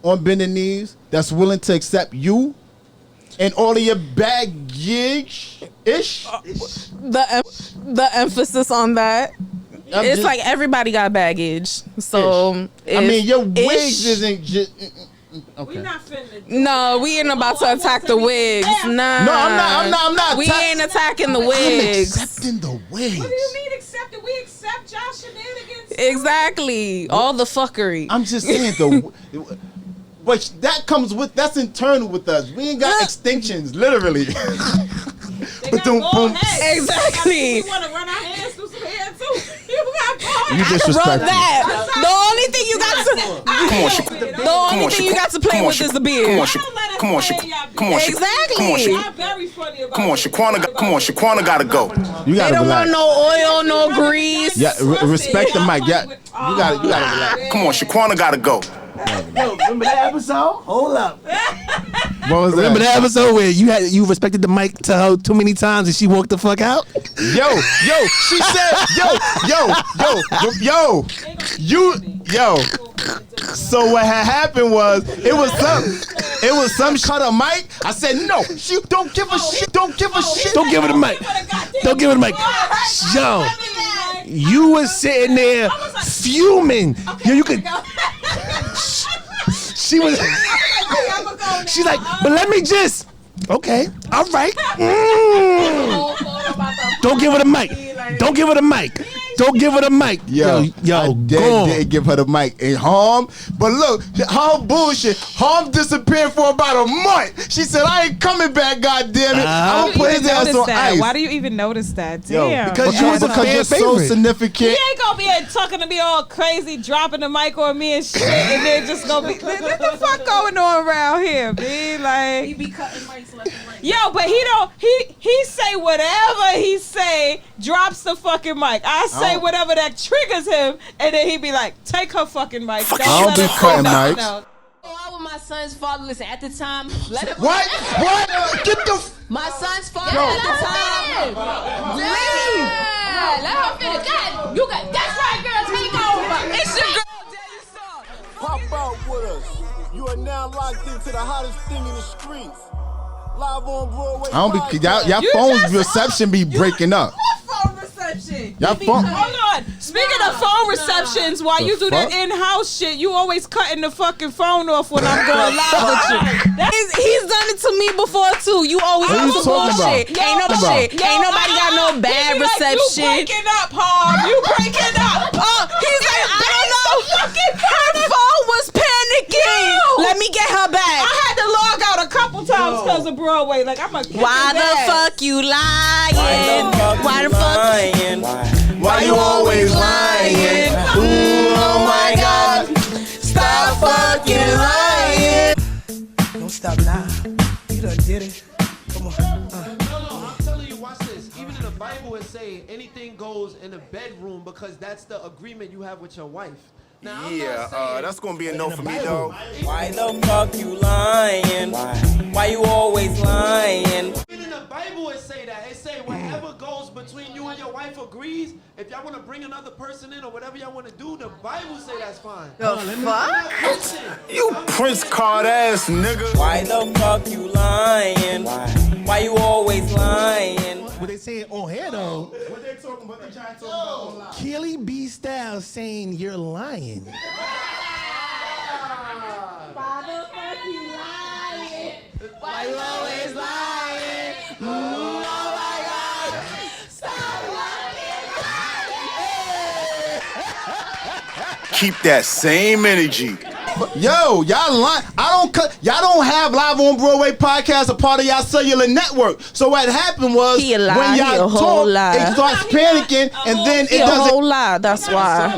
on bending knees that's willing to accept you and all of your baggage-ish?
The emphasis on that. It's like everybody got baggage. So
I mean, your wigs isn't just. Okay.
No, we ain't about to attack the wigs. Nah.
No, I'm not.
We ain't attacking the wigs.
I'm accepting the wigs.
What do you mean accepted? We accept y'all shenanigans.
Exactly. All the fuckery.
I'm just saying though. But that's internal with us. We ain't got extinctions, literally.
Exactly.
We want to run our hands through some hair too.
You disrespectful.
That. The only thing you got to play with is the beard.
Come on,
Exactly.
Shaquana gotta go.
You gotta
they don't
relax.
want no oil, no grease.
Yeah, respect the mic. Yeah, you gotta relax.
Come on, Shaquana gotta go.
Yo, remember that episode? Hold up.
What was
Remember
that?
that episode where you respected the mic to her too many times and she walked the fuck out?
Yo, she said, yo. So what had happened was it was some cut a mic. I said no. She don't give a shit. Don't give a shit.
Don't give her the mic. Don't give her the mic. Yo, you was sitting there fuming. Yo, you could. She was. She's like, but let me just. Okay, all right. Don't give her the mic. Don't give her the mic. Don't give her the mic. Yo, I did
give her the mic. And but look, Harm bullshit. Harm disappeared for about a month. She said, I ain't coming back, goddamn it. I'm gonna put his ass on ice.
Why do you even notice that? Damn.
Yo, because you're so significant.
He ain't gonna be talking to me all crazy, dropping the mic on me and shit, and then just gonna be, what the fuck going on around here, B? Like,
He be cutting mics left and right.
yo, but he say whatever he say, drops the fucking mic. I say whatever that triggers him, and then he be like, take her fucking mic.
I don't be cutting mics.
Go out with my son's father. Listen, at the time, let it.
What? Get the.
My son's father at the time. Leave. Let her finish. God, you got. That's right, girl. Take over. It's your girl.
Pop out with us. You are now locked into the hottest thing in the streets. Live on Broadway.
I don't be y'all phone's reception be breaking up.
What phone reception?
Y'all phone.
Hold on. Speaking of phone receptions, while you do that in-house shit, you always cutting the fucking phone off when I'm going live with you.
He's done it to me before too. You always
What
have
you
some
talking
bullshit.
about?
Ain't no shit. Ain't nobody got no bad reception.
You breaking up, Harm. You breaking up.
He's like, I don't know. Her phone was panicking. Let me get her back.
I had to log out a couple times because of Broadway. Like, I'm a
Why the fuck you lying? Why the fuck?
Why you always lying? Ooh, oh my God. Stop fucking lying.
Don't stop now. You done did it. Come on.
No, I'm telling you, watch this. Even
the Bible it say anything goes in the bedroom because that's the agreement you have with your wife. Now,
that's gonna be a no for me though.
Why the fuck you lying? Why you always lying?
In the Bible it say that. It say whatever goes between you and your wife agrees. If y'all want to bring another person in or whatever y'all want to do, the Bible say that's fine.
The fuck? You Prince Card ass nigga.
Why the fuck you lying? Why you always lying?
What they saying on here though?
What they talking about? They trying to talk about
Kelly B Styles saying you're lying.
Why you always lying? Oh my God. Stop lying.
Keep that same energy.
Yo, y'all lying. Y'all don't have Live on Broadway podcast a part of y'all cellular network. So what happened was when y'all talk, it starts panicking, and then it doesn't.
A whole lie. That's why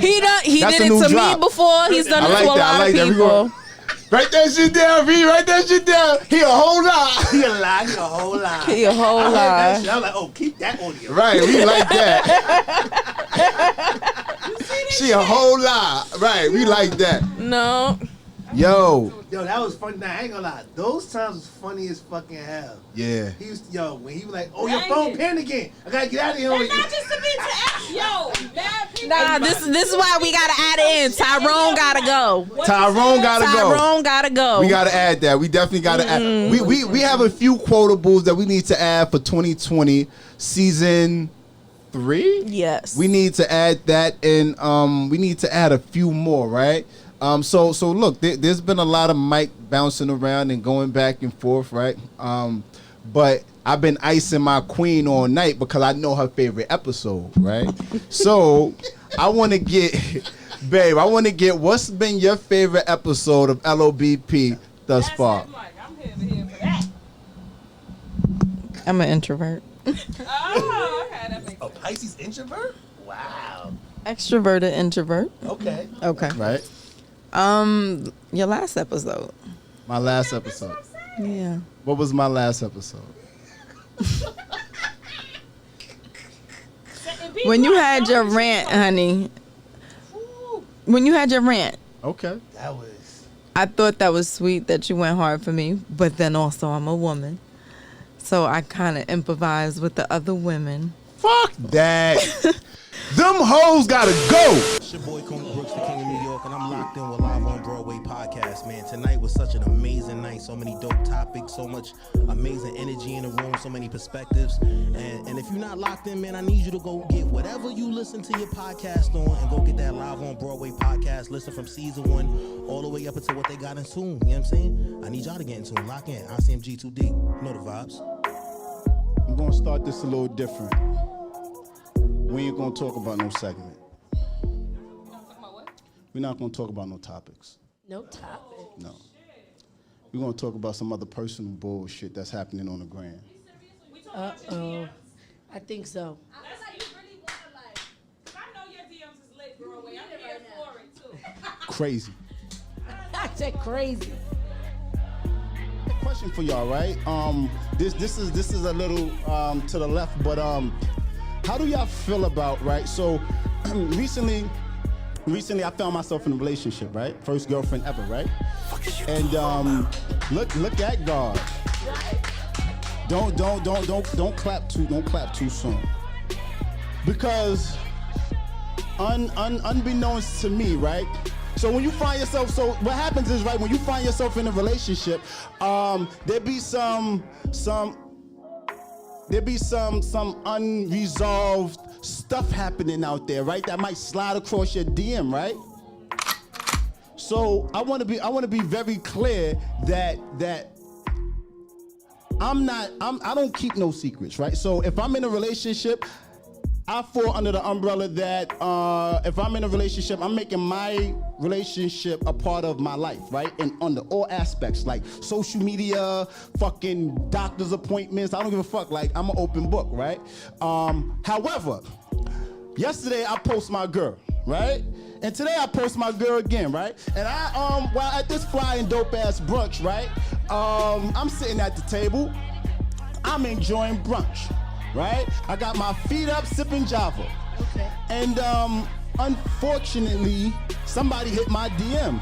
he did it to me before. He's done it to a lot of people.
Write that shit down, V. Write that shit down. He a whole lie.
He a lie. He a whole lie.
He a whole lie.
I'm like, oh, keep that on you.
Right, we like that. She a whole lie. Right, we like that.
No.
Yo,
that was funny. Nah, I ain't gonna lie. Those times was funny as fucking hell.
Yeah.
He used to, when he was like, oh, your phone panicking. I gotta get out of here.
And not just to be to ask, bad people.
Nah, this is why we gotta add it in. Tyrone gotta go.
Tyrone
gotta go.
We gotta add that. We definitely gotta add. We have a few quotables that we need to add for 2020 season 3.
Yes.
We need to add that, and we need to add a few more, right? So look, there's been a lot of mic bouncing around and going back and forth, right? But I've been icing my queen all night because I know her favorite episode, right? So I want to get, babe, what's been your favorite episode of LOBP thus far?
I'm an introvert.
Oh, okay, that makes
sense. A Pisces introvert? Wow.
Extroverted introvert.
Okay.
Right.
Your last episode.
My last episode.
Yeah.
What was my last episode?
When you had your rant, honey. When you had your rant.
Okay.
That was.
I thought that was sweet that you went hard for me, but then also I'm a woman. So I kind of improvised with the other women.
Fuck that. Them hoes gotta go.
It's your boy Coney Brooks, the King of New York, and I'm locked in with Live on Broadway Podcast, man. Tonight was such an amazing night. So many dope topics, so much amazing energy in the room, so many perspectives. And if you're not locked in, man, I need you to go get whatever you listen to your podcast on and go get that Live on Broadway Podcast. Listen from season 1 all the way up until what they got in tune. You know what I'm saying? I need y'all to get in tune. Lock in. ICMG 2D. You know the vibes.
I'm gonna start this a little different. We ain't gonna talk about no segment. We're not gonna talk about no topics.
No topic.
No. We're gonna talk about some other personal bullshit that's happening on the gram.
Uh-oh. I think so. That's how you really want to, like, I know your DMs is lit, girl. I'm here for it, too.
Crazy.
I said crazy.
Question for y'all, right? This is a little to the left, but how do y'all feel about, right? So recently I found myself in a relationship, right? First girlfriend ever, right? And look at God. Don't clap too soon. Because unbeknownst to me, right? So when you find yourself, so what happens is, right, when you find yourself in a relationship, there be some unresolved stuff happening out there, right? That might slide across your DM, right? So I want to be very clear that I don't keep no secrets, right? So if I'm in a relationship, I fall under the umbrella that if I'm in a relationship, I'm making my relationship a part of my life, right? And under all aspects, like social media, fucking doctor's appointments, I don't give a fuck. Like, I'm an open book, right? However, yesterday I post my girl, right? And today I post my girl again, right? And I, while at this fly and dope ass brunch, right? I'm sitting at the table, I'm enjoying brunch. right? I got my feet up sipping Java.
Okay.
And unfortunately, somebody hit my DM.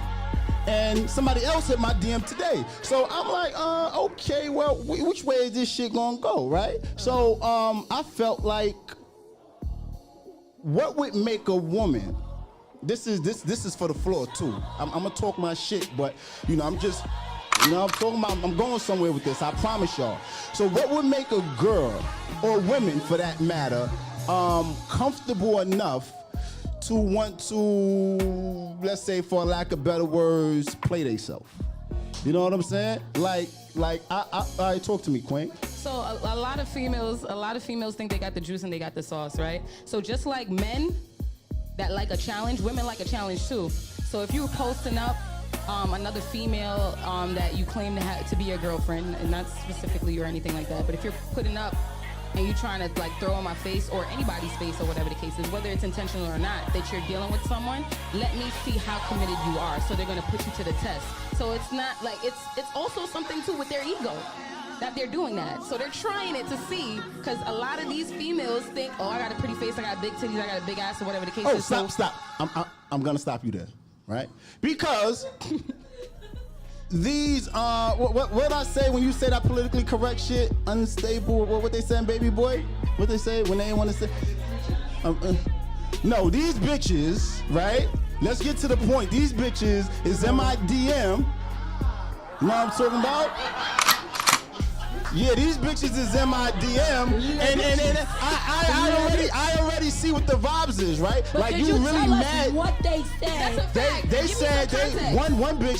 And somebody else hit my DM today. So I'm like, okay, well, which way is this shit gonna go, right? So I felt like, what would make a woman? This is for the floor too. I'm gonna talk my shit, but I'm talking about, I'm going somewhere with this, I promise y'all. So what would make a girl, or women for that matter, comfortable enough to want to, let's say for lack of better words, play theyself? You know what I'm saying? Like I talk to me, Queen.
So a lot of females think they got the juice and they got the sauce, right? So just like men that like a challenge, women like a challenge too. So if you're posting up another female that you claim to be your girlfriend, and not specifically you or anything like that, but if you're putting up and you're trying to like throw in my face or anybody's face or whatever the case is, whether it's intentional or not, that you're dealing with someone, let me see how committed you are. So they're gonna put you to the test. So it's not like, it's also something too with their ego that they're doing that. So they're trying it to see, because a lot of these females think, oh, I got a pretty face, I got big titties, I got a big ass, or whatever the case is.
Stop. I'm gonna stop you there, right? Because these what I say when you say that politically correct shit, unstable, what they saying, baby boy? What they say when they want to say? No, these bitches, right? Let's get to the point. These bitches is in my DM. You know what I'm talking about? Yeah, these bitches is in my DM, and I already see what the vibes is, right?
But
like
you
really
tell us
mad.
what they said.
That's a fact.
They said one bitch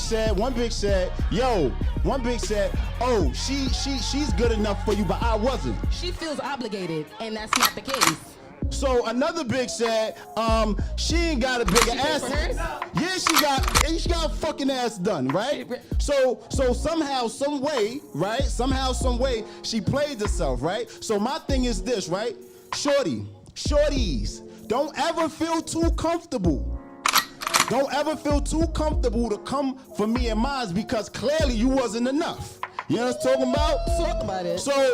said, oh, she's good enough for you, but I wasn't.
She feels obligated, and that's not the case.
So another bitch said, she ain't got a bigger ass. Yeah, she got a fucking ass done, right? So somehow, some way, right? Somehow, some way, she played herself, right? So my thing is this, right? Shorties, don't ever feel too comfortable. Don't ever feel too comfortable to come for me and mine, because clearly you wasn't enough. You know what I'm talking about?
Talk about it.
So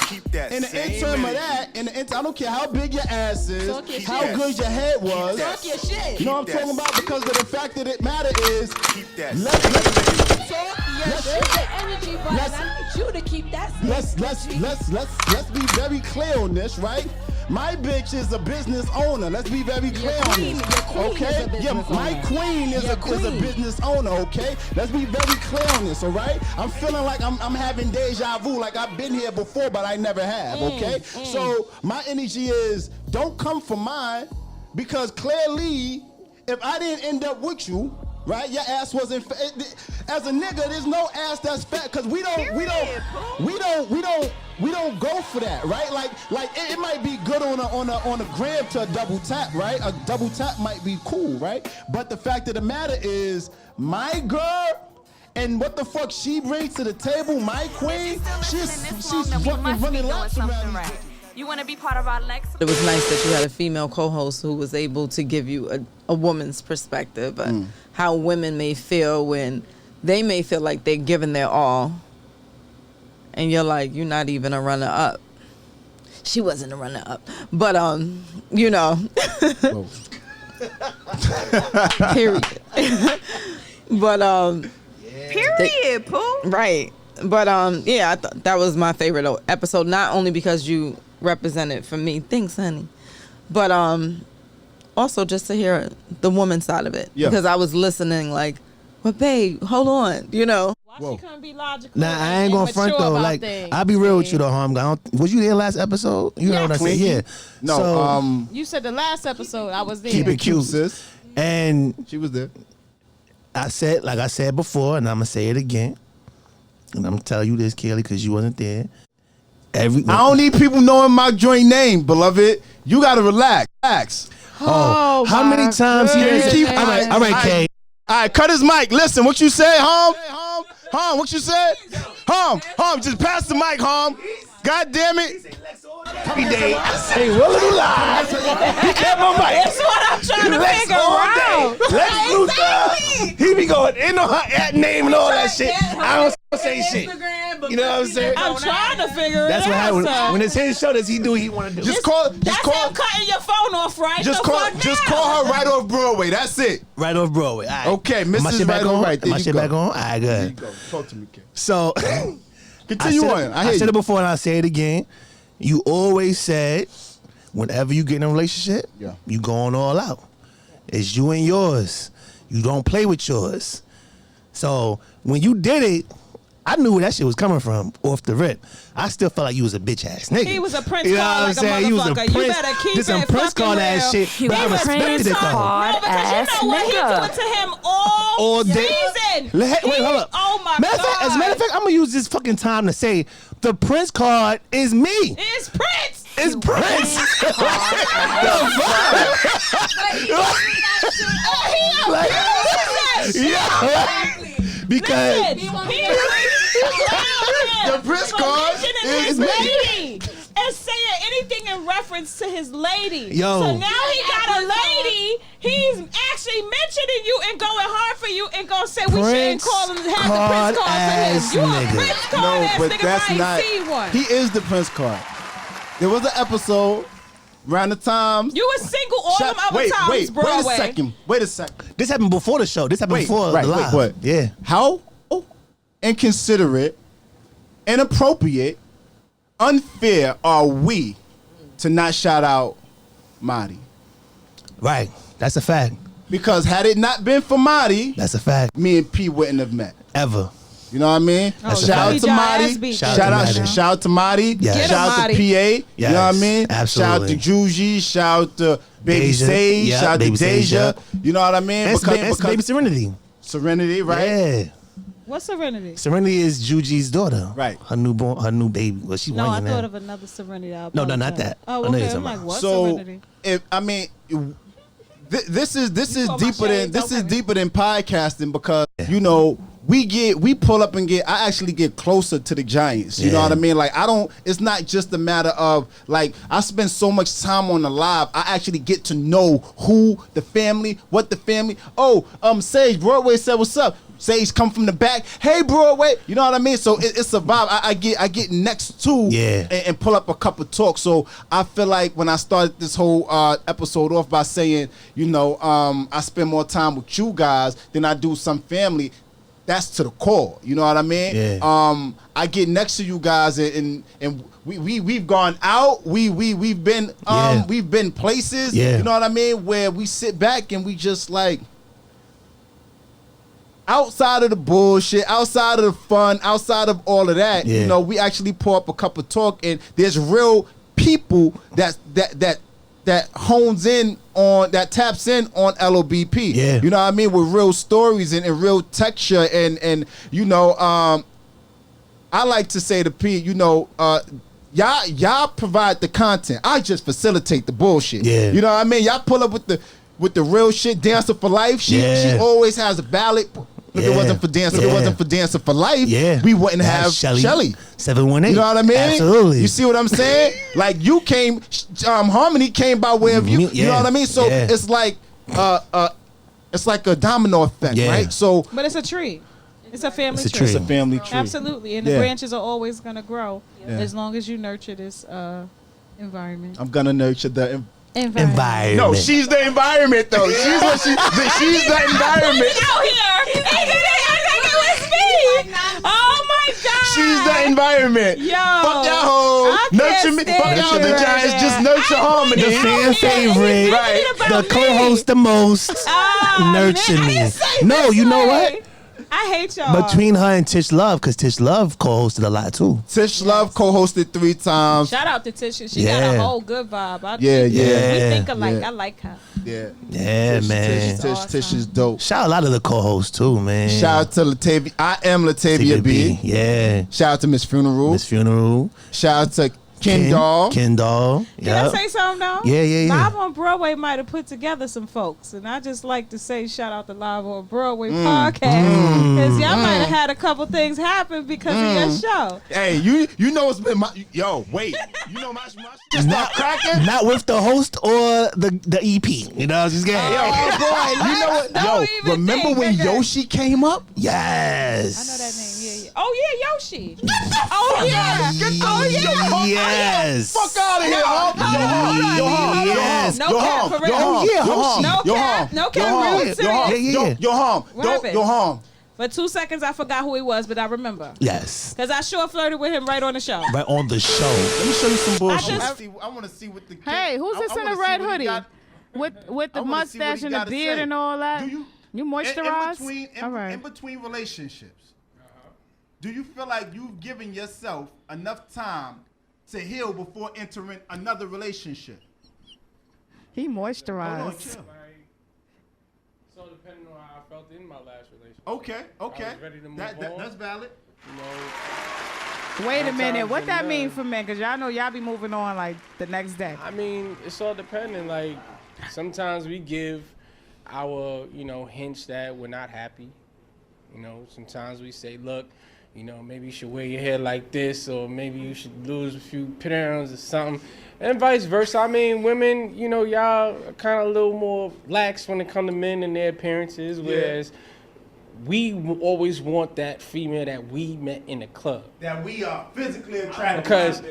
keep that
in the
same
interim of
energy.
that, I don't care how big your ass is,
Talk your
how
shit.
good your head was.
Talk your shit.
You know what I'm talking about? Because of the fact that it matter is,
Keep that
let's
The energy, but I need you to keep that.
let's be very clear on this, right? My bitch is a business owner. Let's be very clear on this. Okay? Yeah, my queen is a business owner, okay? Let's be very clear on this, all right? I'm feeling like I'm having deja vu, like I've been here before, but I never have, okay? So my energy is, don't come for mine, because clearly, if I didn't end up with you, right, your ass wasn't as a nigga, there's no ass that's fat, because we don't go for that, right? Like it might be good on a gram to a double tap, right? A double tap might be cool, right? But the fact of the matter is, my girl, and what the fuck she brings to the table, my queen, she's fucking running laps around me.
You want to be part of our Lex?
It was nice that you had a female co-host who was able to give you a woman's perspective on how women may feel when they may feel like they're giving their all, and you're like, you're not even a runner-up. She wasn't a runner-up, but you know, period. But
Period, Pooh.
right. But yeah, I thought that was my favorite episode, not only because you represented for me, thanks honey, but also just to hear the woman side of it, because I was listening like, well babe, hold on, you know.
Why she couldn't be logical?
Nah, I ain't gonna front though. Like, I'll be real with you though, was you there last episode? You know what I said? Yeah.
No,
so,
You said the last episode I was there.
keep it cute, sis. And
she was there.
I said, like I said before, and I'm gonna say it again, and I'm gonna tell you this, Kelly, because you wasn't there.
I don't need people knowing my joint name, beloved. You gotta relax.
Oh, how many times he keep? All right, Kay.
All right, cut his mic. Listen, what you say, Hom? Hom, what you said? Hom, just pass the mic, Hom. God damn it.
Every day I say one little lie. He kept on my
That's what I'm trying to
Lex
figure
all
out.
day. Lex Luthor. He be going in on her at name and all that shit. I don't say shit. You know what I'm saying?
I'm trying to figure
That's
it
what
out.
happens.
son.
When it's his show, does he do what he want to do?
Just call
That's him cutting your phone off right
Just
the
call
fuck
just
now.
call her right off Broadway. That's it.
Right off Broadway. All right.
Okay,
My
Mrs.
shit back
Right on
on.
right. There
My
you
shit
go.
back on. All right,
There you
good.
go. Talk to me, kid.
So
Continue on. I hear
said
you.
it before and I say it again. You always said, whenever you get in a relationship, you going all out. It's you and yours. You don't play with yours. So when you did it, I knew where that shit was coming from off the rip. I still felt like you was a bitch ass nigga.
He was a prince
You know
card
what
like
I'm
a
saying? He was a
motherfucker. You
prince.
better keep
This some
it
prince
fucking
card
real.
ass shit.
He
But I
was a
respected
prince
it though.
card because you know what? He do it to him all
day.
season.
Wait, hold up.
Oh my
Matter of
God.
fact, as a matter of fact, I'm gonna use this fucking time to say the Prince card is me.
It's Prince.
It's Prince. Because
the Prince card
his lady and saying anything in reference to his lady.
Yo.
So now he got a lady. He's actually mentioning you and going hard for you and gonna say we shouldn't
Prince
call him have the
card
Prince card
ass
for him. You a
nigga.
Prince card
No,
ass
but
nigga.
that's
I ain't
not.
seen one.
He is the Prince card. There was an episode around the times.
You was single all them other
wait,
times,
wait,
Broadway.
Wait a second.
This happened before the show. This happened before
right,
the live.
wait.
Yeah.
How inconsiderate, inappropriate, unfair are we to not shout out Marty?
Right. That's a fact.
Because had it not been for Marty,
That's a fact.
me and P wouldn't have met.
Ever.
You know what I mean?
That's a
Shout out
fact.
to Marty.
Shout out to Marty.
Shout out to Marty.
Yes.
Shout out to PA. You know what I mean?
Absolutely.
Shout out to Juji. Shout out to Baby
Deja.
Sage.
Yeah,
Shout out to
Baby Sage,
Deja.
yeah.
You know what I mean?
That's Baby Serenity.
Serenity, right?
Yeah.
What's Serenity?
Serenity is Juji's daughter.
Right.
Her newborn, her new baby. Well, she
No,
won
I
you
thought
now.
of another Serenity. I
No, not
apologize.
that.
Oh,
I know you're
okay.
talking
I'm like,
about.
what
So,
Serenity?
This is
call my
deeper than
shades,
this is
okay.
deeper than podcasting because you know we pull up and I actually get closer to the Giants. You know
Yeah.
what I mean? Like it's not just a matter of like I spend so much time on the live. I actually get to know who the family, what the family. Oh, Sage Broadway said what's up. Sage come from the back. Hey Broadway, you know what I mean? So it's a vibe. I get next to and pull up a couple talks. So I feel like when I started this whole episode off by saying, you know, I spend more time with you guys than I do some family. That's to the core. You know what I mean?
Yeah.
I get next to you guys and we've gone out. We've been we've been places.
Yeah.
You know what I mean? Where we sit back and we just like. Outside of the bullshit, outside of the fun, outside of all of that, you know, we actually pour up a cup of talk, and there's real people that hones in on, that taps in on LOBP.
Yeah.
You know what I mean? With real stories and real texture, and you know, I like to say to P, you know, y'all provide the content. I just facilitate the bullshit.
Yeah.
You know what I mean? Y'all pull up with the real shit. Dancer for Life. She always has a ballot. If it wasn't for Dancer for Life, we wouldn't have Shelly.
718.
You know what I mean?
Absolutely.
You see what I'm saying? Like you came, Harmony came by way of you. You know what I mean? So it's like a domino effect, right? So,
But it's a tree. It's a family
It's a
tree.
tree.
It's a family tree.
Absolutely. And the branches are always going to grow as long as you nurture this environment.
I'm gonna nurture the
environment.
No, she's the environment though. She's what she's the environment.
Out here. Oh my God.
She's the environment.
Yo.
Fuck y'all hoes. Nurture me. Fuck y'all the Giants. Just nurture Harmony.
The fan favorite.
Right.
The co-host the most. Nurture me. No, you know what?
I hate y'all.
Between her and Tish Love, because Tish Love co-hosted a lot too.
Tish Love co-hosted 3 times.
Shout out to Tisha. She got a whole good vibe.
Yeah.
We think alike.
Yeah.
I like her.
Yeah, man.
Tish is dope.
Shout out a lot of the co-hosts too, man.
Shout out to Latavia. I am Latavia B.
Yeah.
Shout out to Miss Funeral.
Miss Funeral.
Shout out to Kendall.
Can I say something though?
Yeah.
Live on Broadway might have put together some folks, and I just like to say shout out to Live on Broadway podcast because y'all might have had a couple things happen because of your show.
Hey, you know it's been my wait. You know my just not cracking.
Not with the host or the EP. You know, just getting.
Boy, you know what? Remember when Yoshi came up?
Yes.
I know that name. Yeah. Oh yeah, Yoshi. Oh yeah. Oh yeah.
Yes.
Fuck out of here, Hom.
Yes.
No cap for real.
Yo, Hom.
For 2 seconds, I forgot who he was, but I remember.
Yes.
Because I sure flirted with him right on the show.
Right on the show.
Let me show you some bullshit.
I want to see what the Hey, who's this in a red hoodie? With the mustache and the beard and all that? You moisturize?
In between relationships, do you feel like you've given yourself enough time to heal before entering another relationship?
He moisturized.
Hold on, chill.
So depending on how I felt in my last relationship.
Okay.
I was ready to move on.
That's valid.
You know,
Wait a minute. What that mean for men? Because y'all know y'all be moving on like the next day.
I mean, it's all depending. Like, sometimes we give our, hints that we're not happy. Sometimes we say, look, maybe you should wear your hair like this, or maybe you should lose a few pounds or something, and vice versa. I mean, women, y'all are kind of a little more lax when it comes to men and their appearances, whereas we always want that female that we met in the club.
That we are physically attracted.
Because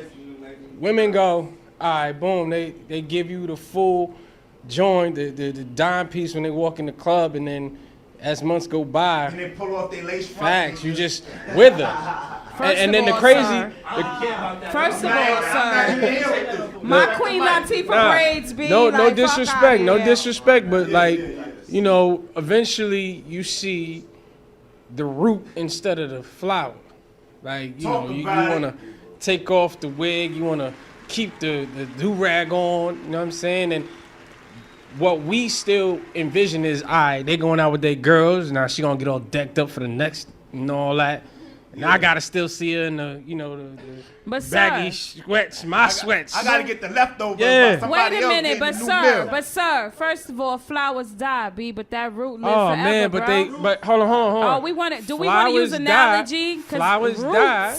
women go, all right, boom, they give you the full joint, the dime piece when they walk in the club, and then as months go by,
and they pull off their lace front.
Facts, you just with her. And then the crazy.
First of all, sir, my Queen Latifah braids be
no
like,
disrespect, no disrespect, but eventually you see the root instead of the flower. Like, you want to take off the wig, you want to keep the do-rag on, you know what I'm saying? And what we still envision is, all right, they going out with their girls. Now she gonna get all decked up for the next, all that. And I gotta still see her in the, the baggy sweats, sweats.
I gotta get the leftovers.
Yeah.
Wait a minute, but sir, first of all, flowers die, B, but that root lives forever,
man, but hold on.
Oh, we want to use analogy?
Flowers die.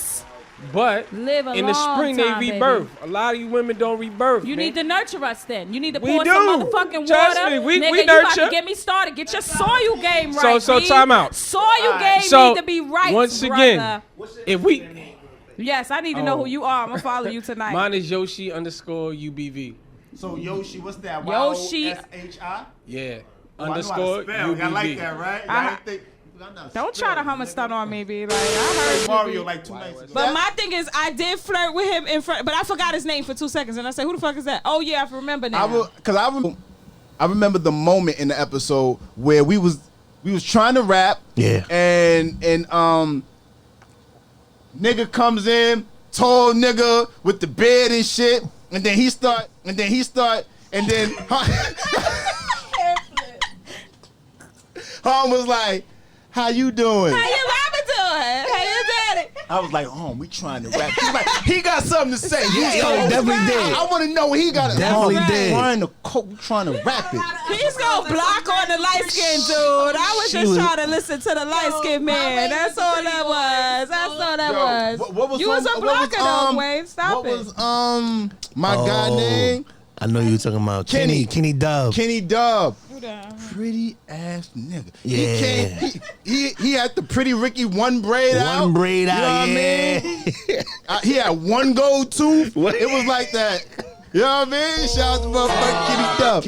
But in the spring they rebirth. Baby. A lot of you women don't rebirth.
You need to nurture us then. You need to
we
pour
do.
some motherfucking water.
Me, we
nigga,
nurture.
You about to get me started. Get your soil game right.
So time out.
Soil game need to be right.
Once again, if we
Yes, I need to know who you are. I'm gonna follow you tonight.
Mine is Yoshi_UBV.
So Yoshi, what's that?
Yoshi
YOSHI?
Yeah.
_UBV. I like that, right?
Don't try to hummer stunt on me, B. Like, I heard
Mario like 2 nights ago.
But my thing is, I did flirt with him in front, but I forgot his name for 2 seconds, and I said, "Who the fuck is that?" Oh yeah, I remember now.
I remember the moment in the episode where we was trying to rap.
Yeah.
And nigga comes in, tall nigga with the beard and shit, and then he start, and then Hom was like, "How you doing?
How you rapping doing? How you doing?"
I was like, we trying to rap. He's like, he got something to say.
Yeah, definitely did.
I want to know what he got.
Definitely did.
Trying to rap it.
He's gonna block on the light skin dude. I was just trying to listen to the light skin man. That's all that was. What was you was a blocker though, Wayne. Stop it.
What was my guy name?
I know you were talking about Kenny Dub.
Kenny Dub. Pretty ass nigga.
Yeah.
He had the pretty Ricky one braid out.
One braid out,
you know what I mean? He had one gold tooth. It was like that. You know what I mean? Shout out to motherfucking Kenny Dub.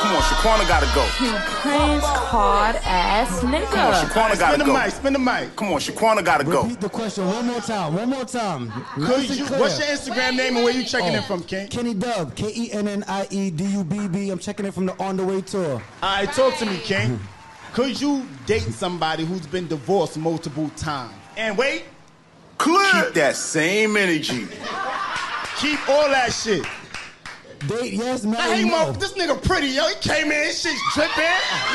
Come on, Shaquana gotta go.
You Prince hard ass nigga.
Come on, Shaquana gotta go.
Spin the mic.
Come on, Shaquana gotta go.
Repeat the question one more time.
What's your Instagram name and where you checking in from, King?
Kenny Dub, KennieDubb. I'm checking in from the On the Way tour.
All right, talk to me, King. Could you date somebody who's been divorced multiple times? And wait,
keep that same energy.
Keep all that shit.
Date yes,
I
marry
hate
no.
this nigga pretty, yo. He came in, his shit's dripping.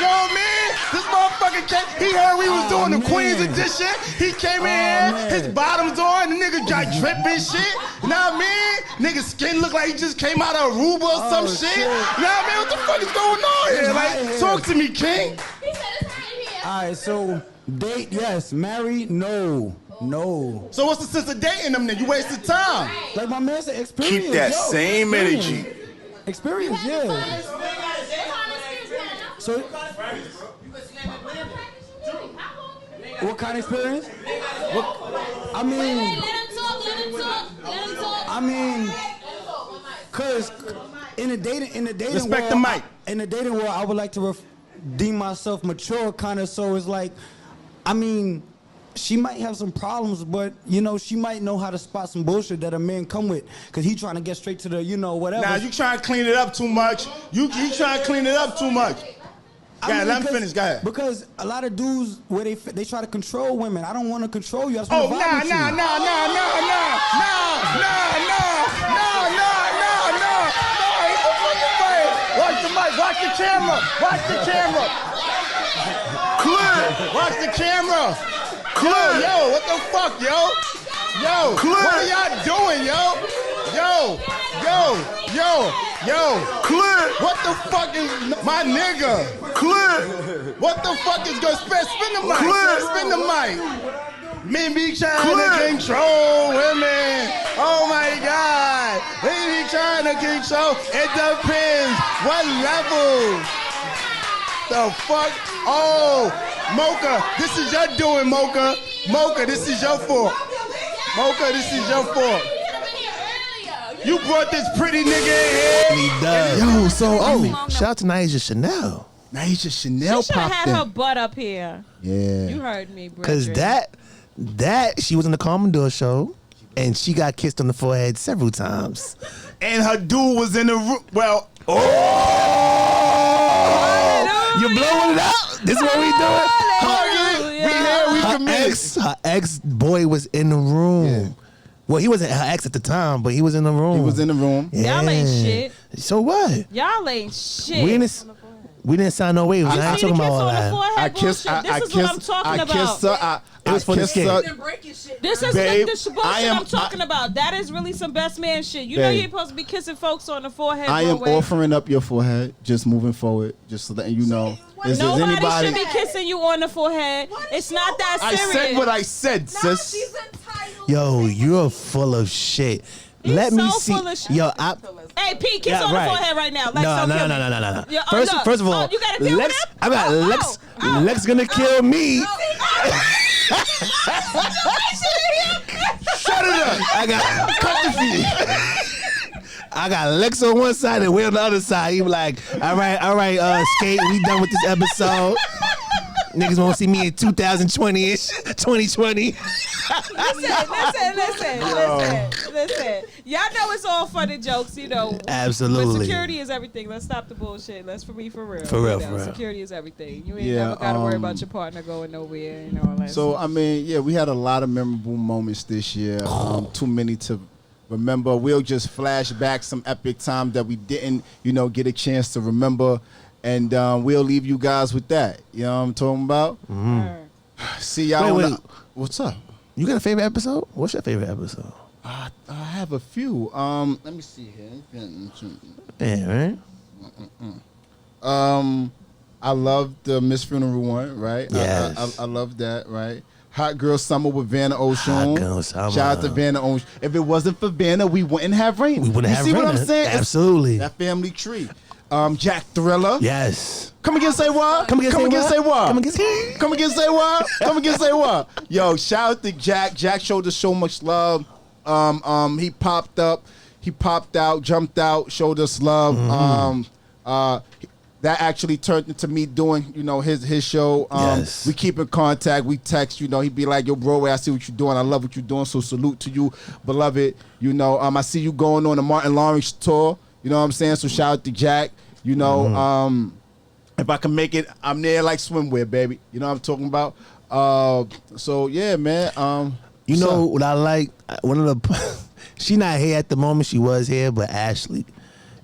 You know what I mean? This motherfucker came, he heard we was doing the Queens edition. He came in here, his bottoms on, the nigga got dripping shit. You know what I mean? Nigga's skin look like he just came out of Aruba or some shit. You know what I mean? What the fuck is going on here? Like, talk to me, King.
Alright, so date yes, marry no. No.
So what's the sense of dating them then? You wasted time.
Like my man said, experience.
Keep that
yo,
same
experience.
energy.
Experience, yeah. So, what kind of experience? I mean, cause in the dating
Respect
world,
the mic.
In the dating world, I would like to deem myself mature, kind of. So it's like, I mean, she might have some problems, but you know, she might know how to spot some bullshit that a man come with, cause he trying to get straight to the, you know, whatever.
Now you trying to clean it up too much. You trying to clean it up too much. Go ahead, let me finish. Go ahead.
Because a lot of dudes where they try to control women. I don't want to control you. I just
Oh,
want to vibe with you. Watch the mic. Watch the camera. Watch the camera.
Clear. Watch the camera. Clear. Yo, what the fuck, yo? Yo, clear. What are y'all doing, yo? Yo. Clear. What the fuck is my nigga? Clear. What the fuck is going? Spin the mic. Clear. Spin the mic. Men be trying to control women. Oh my God. They be trying to control. It depends what level. The fuck? Oh, Mocha, this is your doing, Mocha. Mocha, this is your fault. Mocha, this is your fault. You brought this pretty nigga in here.
He does.
Yo, so
shout out to Naija Chanel.
Naija Chanel
She should have
popped
had
in.
her butt up here.
Yeah.
You heard me, bro.
Cause that she was on the Commodore show, and she got kissed on the forehead several times.
And her dude was in the room. Well,
you blowing it out? This is what we doing? Her ex boy was in the room. Yeah. Well, he wasn't her ex at the time, but he was in the room.
He was in the room.
Yeah.
Y'all ain't shit.
So what?
Y'all ain't shit.
We didn't sign no waivers. I ain't talking about all that.
I kissed. This is what I'm talking about.
Kissed her.
It was for the skit.
This is
Babe,
the bullshit I'm talking about. That is really some best man shit. You know you ain't supposed to be kissing folks on the forehead.
I am offering up your forehead, just moving forward, just so that you know.
Nobody should be kissing you on the forehead. It's not that serious.
I said what I said, sis.
Yo, you're full of shit. Let me see. Yo,
hey, Pete, kiss on the forehead right now.
No.
Yeah,
First of all,
you gotta deal
Lex,
with him?
I got Lex gonna kill me.
Shut it up.
I got cut the feed. I got Lex on one side and Will on the other side. He be like, all right, Skate, we done with this episode. Niggas won't see me in 2020-ish, 2020.
Listen. Y'all know it's all fun and jokes, you know.
Absolutely.
But security is everything. Let's stop the bullshit. Let's for real.
For real.
Security is everything. You ain't never got to worry about your partner going nowhere and all that.
So, I mean, yeah, we had a lot of memorable moments this year. Too many to remember. We'll just flash back some epic time that we didn't, get a chance to remember. And we'll leave you guys with that. You know what I'm talking about?
Mm-hmm.
See y'all.
Wait.
What's up?
You got a favorite episode? What's your favorite episode?
I have a few. Let me see here.
Yeah, right?
I love the Miss Funeral one, right?
Yes.
I love that, right? Hot Girl Summer with Vanna Ocean.
Hot Girl Summer.
Shout out to Vanna Ocean. If it wasn't for Vanna, we wouldn't have Rain.
We wouldn't have
You see
Rain.
what I'm saying?
Absolutely.
That family tree. Jack Thriller.
Yes.
Come again, say what? Come again, say what? Yo, shout out to Jack. Jack showed us so much love. He popped up. He popped out, jumped out, showed us love.
Mm-hmm.
That actually turned into me doing, his show.
Yes.
We keep in contact. We text, he'd be like, yo, Broadway, I see what you're doing. I love what you're doing. So salute to you, beloved. I see you going on the Martin Lawrence tour. You know what I'm saying? So shout out to Jack. If I can make it, I'm there like swimwear, baby. You know what I'm talking about? So yeah, man.
What I like? One of the she not here at the moment. She was here, but Ashley.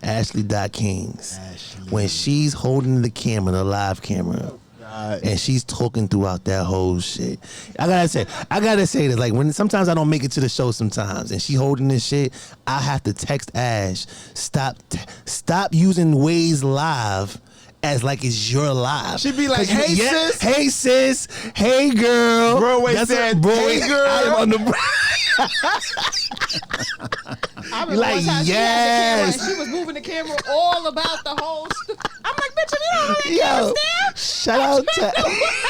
Ashley.Kings. When she's holding the camera, the live camera, and she's talking throughout that whole shit. I gotta say this. Like when sometimes I don't make it to the show sometimes, and she holding this shit, I have to text Ash, stop using Waze Live as like it's your live.
She be like, hey sis,
hey sis, hey girl.
Broadway said, hey girl.
I am on the.
I remember
Like,
one time
yes.
she was moving the camera all about the whole. I'm like, bitch, you don't already
Yo,
understand.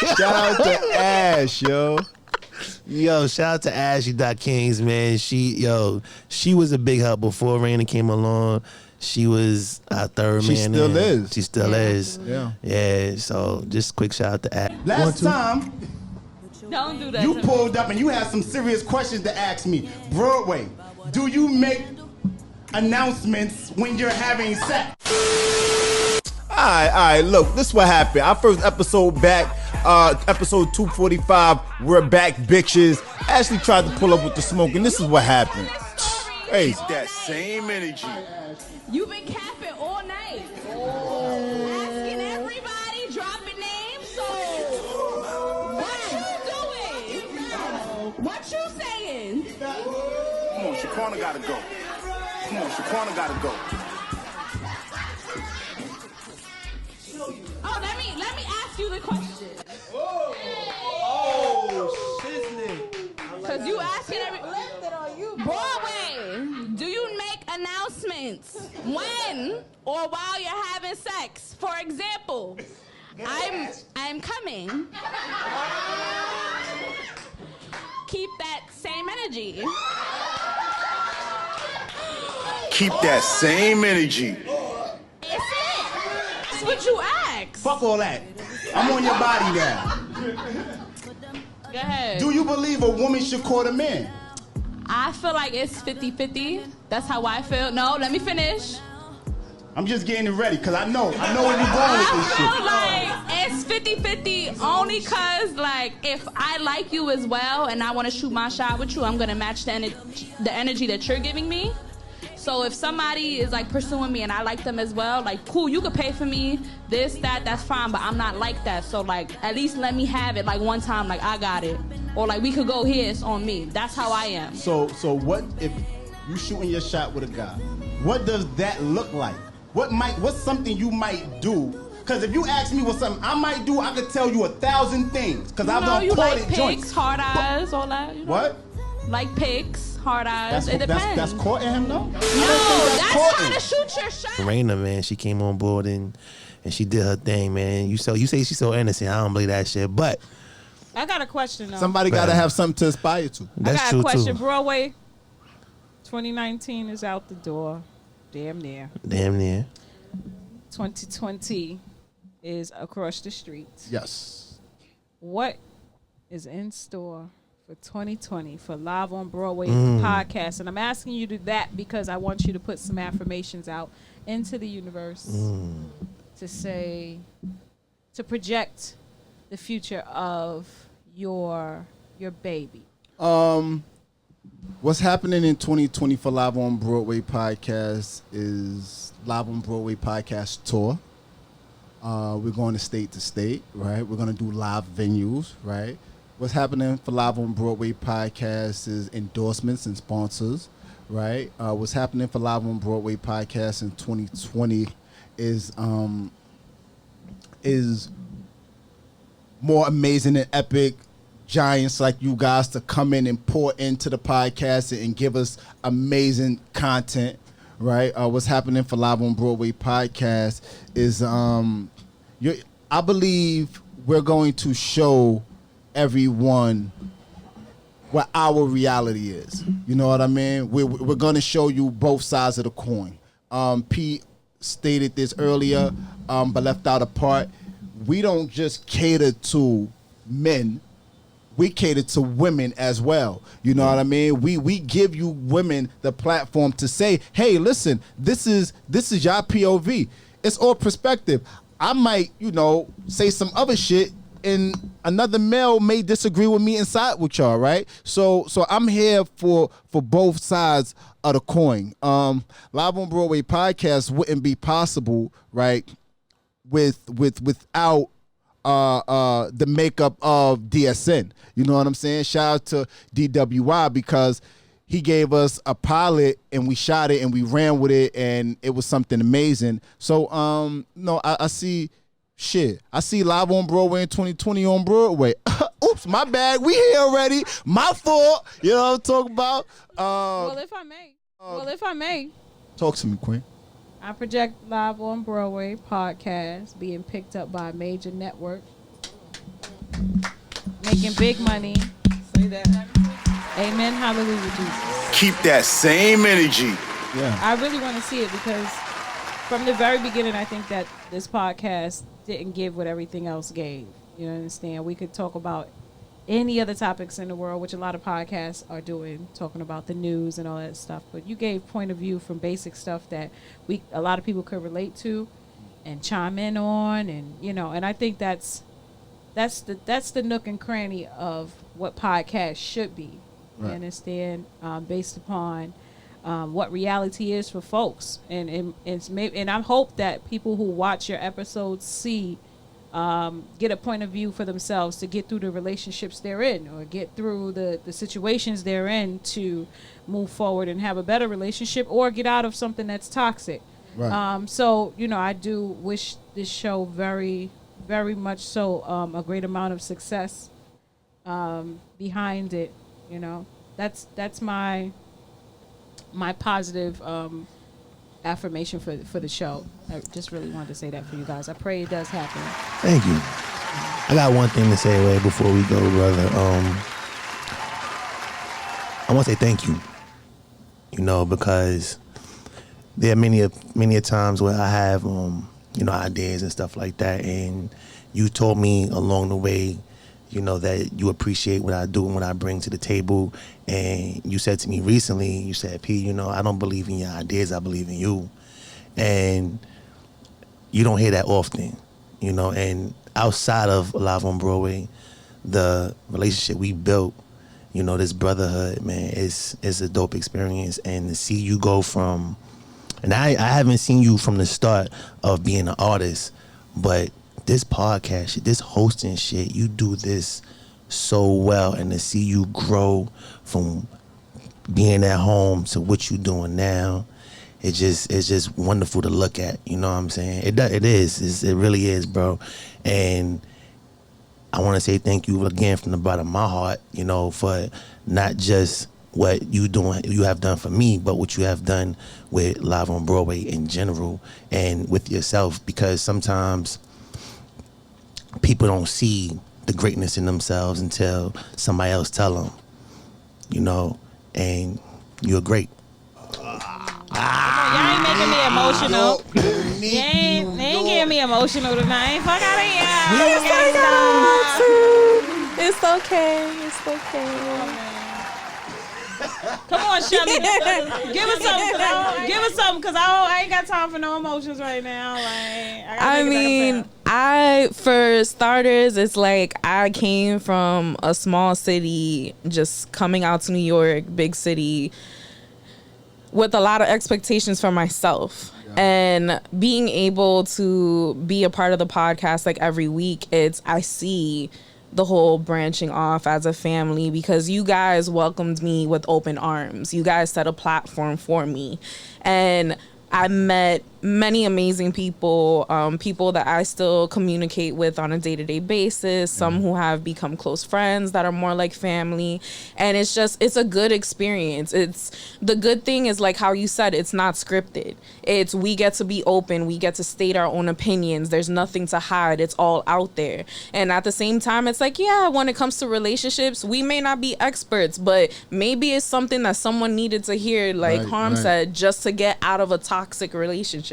shout out to Ash, yo. Yo, shout out to Ashley.Kings, man. She was a big help before Raina came along. She was our third
She
man.
still is.
She still is.
Yeah.
Yeah. So just quick shout out to Ash.
Last time
Don't do that.
you
to
pulled up and you had some serious questions to ask me. Broadway, do you make announcements when you're having sex?
All right, look, this is what happened. Our first episode back, episode 245, we're back, bitches. Ashley tried to pull up with the smoke, and this is what happened. Crazy.
That same energy.
You've been capping all night. Asking everybody, dropping names. So, what you doing? What you saying?
Come on, Shaquana gotta go. Come on, Shaquana gotta go.
Oh, let me ask you the question. Cause you asking Broadway, do you make announcements when or while you're having sex? For example, I'm coming. Keep that same energy.
Keep that same energy.
That's what you ask.
Fuck all that. I'm on your body now.
Go ahead.
Do you believe a woman should court a man?
I feel like it's 50-50. That's how I feel. No, let me finish.
I'm just getting it ready because I know where you're going with this shit.
I feel like it's 50-50 only because, like, if I like you as well and I want to shoot my shot with you, I'm going to match the energy that you're giving me. So if somebody is, like, pursuing me and I like them as well, like, cool, you could pay for me, this, that's fine, but I'm not like that. So, like, at least let me have it, like, one time, like, I got it. Or, like, we could go here, it's on me. That's how I am.
So what if you shooting your shot with a guy? What does that look like? What's something you might do? Because if you ask me what something I might do, I could tell you 1,000 things. Because I've done courted
like
joints.
pics, hard eyes, all that. You know?
What?
Like pics, hard eyes. It depends.
That's courting him, though?
No, that's trying to shoot your shot.
Raina, man, she came on board and she did her thing, man. You say she's so innocent. I don't believe that shit, but
I got a question though.
Somebody got to have something to aspire to.
That's
I got
true
a question.
too.
Broadway 2019 is out the door. Damn near. 2020 is across the street.
Yes.
What is in store for 2020 for Live on Broadway podcast? And I'm asking you to that because I want you to put some affirmations out into the universe to say, to project the future of your baby.
What's happening in 2020 for Live on Broadway podcast is Live on Broadway podcast tour. We're going to state, right? We're going to do live venues, right? What's happening for Live on Broadway podcast is endorsements and sponsors, right? What's happening for Live on Broadway podcast in 2020 is more amazing and epic giants like you guys to come in and pour into the podcast and give us amazing content, right? What's happening for Live on Broadway podcast is I believe we're going to show everyone what our reality is. You know what I mean? We're going to show you both sides of the coin. Pete stated this earlier, but left out a part. We don't just cater to men. We cater to women as well. You know what I mean? We give you women the platform to say, hey, listen, this is your POV. It's all perspective. I might, say some other shit and another male may disagree with me inside with y'all, right? So I'm here for both sides of the coin. Live on Broadway podcast wouldn't be possible, right? Without the makeup of DSN. You know what I'm saying? Shout out to DWI because he gave us a pilot and we shot it and we ran with it and it was something amazing. So I see shit. I see Live on Broadway in 2020 on Broadway. Oops, my bad. We here already. My fault. You know what I'm talking about?
Well, if I may.
Talk to me, Queen.
I project Live on Broadway podcast being picked up by a major network, making big money. Say that. Amen. Hallelujah, Jesus.
Keep that same energy.
Yeah.
I really want to see it because from the very beginning, I think that this podcast didn't give what everything else gave. You understand? We could talk about any other topics in the world, which a lot of podcasts are doing, talking about the news and all that stuff. But you gave point of view from basic stuff that a lot of people could relate to and chime in on, and and I think that's the nook and cranny of what podcasts should be. Right. You understand? Based upon what reality is for folks, and I hope that people who watch your episodes get a point of view for themselves to get through the relationships they're in or get through the situations they're in to move forward and have a better relationship or get out of something that's toxic. Right. So I do wish this show very, very much so a great amount of success behind it. That's my positive affirmation for the show. I just really wanted to say that for you guys. I pray it does happen.
Thank you. I got one thing to say right before we go, brother. I want to say thank you. Because there are many times where I have ideas and stuff like that, and you told me along the way, that you appreciate what I do and what I bring to the table. And you said to me recently, you said, P, I don't believe in your ideas, I believe in you. And you don't hear that often, and outside of Live on Broadway, the relationship we built, this brotherhood, man, is a dope experience. And to see you go from, and I haven't seen you from the start of being an artist, but this podcast shit, this hosting shit, you do this so well, and to see you grow from being at home to what you doing now, it's just wonderful to look at. You know what I'm saying? It really is, bro. And I want to say thank you again from the bottom of my heart, for not just what you have done for me, but what you have done with Live on Broadway in general and with yourself, because sometimes people don't see the greatness in themselves until somebody else tell them, and you're great.
Y'all ain't making me emotional. They ain't getting me emotional tonight. Fuck out of here.
It's okay. It's okay.
Come on, Shelly. Give us something, cause I ain't got time for no emotions right now.
For starters, it's like I came from a small city, just coming out to New York, big city, with a lot of expectations for myself. Yeah. And being able to be a part of the podcast like every week, I see the whole branching off as a family, because you guys welcomed me with open arms. You guys set a platform for me. And I met many amazing people, people that I still communicate with on a day-to-day basis, some who have become close friends that are more like family. And it's a good experience. The good thing is, like how you said, it's not scripted. We get to be open. We get to state our own opinions. There's nothing to hide. It's all out there. And at the same time, it's like, yeah, when it comes to relationships, we may not be experts, but maybe it's something that someone needed to hear, like Harm said, just to get out of a toxic relationship.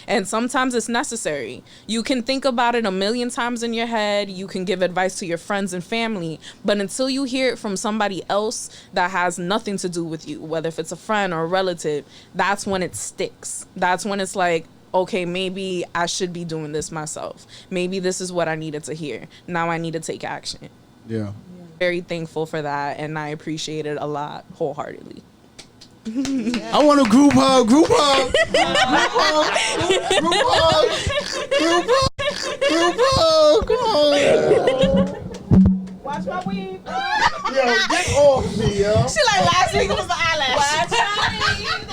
And sometimes it's necessary. You can think about it a million times in your head. You can give advice to your friends and family, but until you hear it from somebody else that has nothing to do with you, whether if it's a friend or a relative, that's when it sticks. That's when it's like, okay, maybe I should be doing this myself. Maybe this is what I needed to hear. Now I need to take action.
Yeah.
Very thankful for that, and I appreciate it a lot wholeheartedly.
I want a group hug. Group hug. Group hug. Group hug. Group hug. Come on.
Watch my weave.
Yo, get off me, yo.
She like last week it was the eyelash.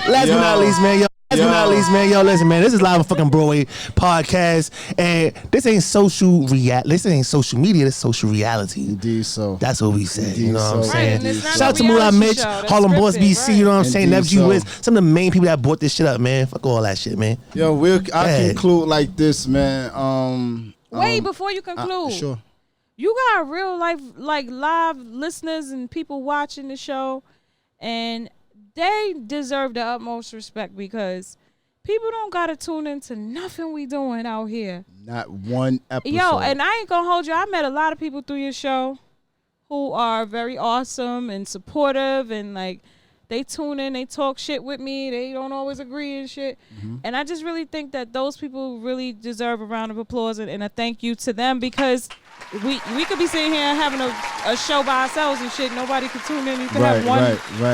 Last but not least, man, yo. Last but not least, man, yo, listen, man. This is Live on fucking Broadway podcast, and this ain't social This ain't social media. This is social reality.
Indeed, so.
That's what we said. You know what I'm saying?
Right,
Shout out to Moolah Mitch, Harlem Boss BC. You know what I'm saying?
Indeed,
Nephew
so.
Wiz, some of the main people that brought this shit up, man. Fuck all that shit, man.
Yo, I conclude like this, man.
Wait, before you conclude.
Sure.
You got real life, like live listeners and people watching the show, and they deserve the utmost respect because people don't gotta tune into nothing we doing out here.
Not one episode.
Yo, and I ain't gonna hold you. I met a lot of people through your show who are very awesome and supportive, and like they tune in, they talk shit with me. They don't always agree and shit. Mm-hmm. And I just really think that those people really deserve a round of applause and a thank you to them because we could be sitting here having a show by ourselves and shit. Nobody could tune in. You could have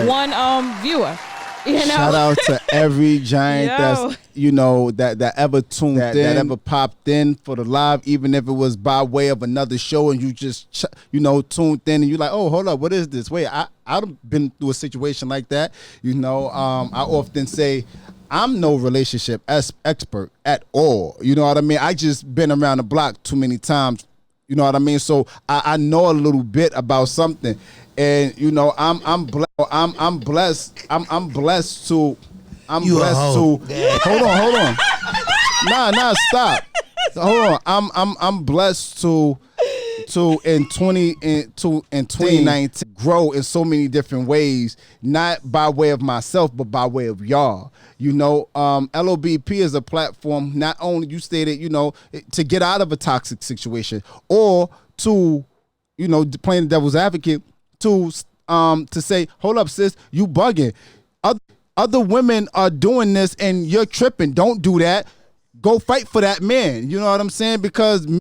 one viewer. You know?
Shout out to every giant that's that ever tuned in, that ever popped in for the live, even if it was by way of another show, and you just tuned in and you like, oh, hold up, what is this? Wait, I've been through a situation like that. I often say I'm no relationship expert at all. You know what I mean? I just been around the block too many times. You know what I mean? So I know a little bit about something, and I'm blessed. I'm blessed to. Hold on. Nah, stop. Hold on. I'm blessed to in 2019 grow in so many different ways, not by way of myself, but by way of y'all. LOBP is a platform, not only you stated, to get out of a toxic situation or to, playing the devil's advocate, to say, hold up, sis, you bugging. Other women are doing this and you're tripping. Don't do that. Go fight for that man. You know what I'm saying? Because we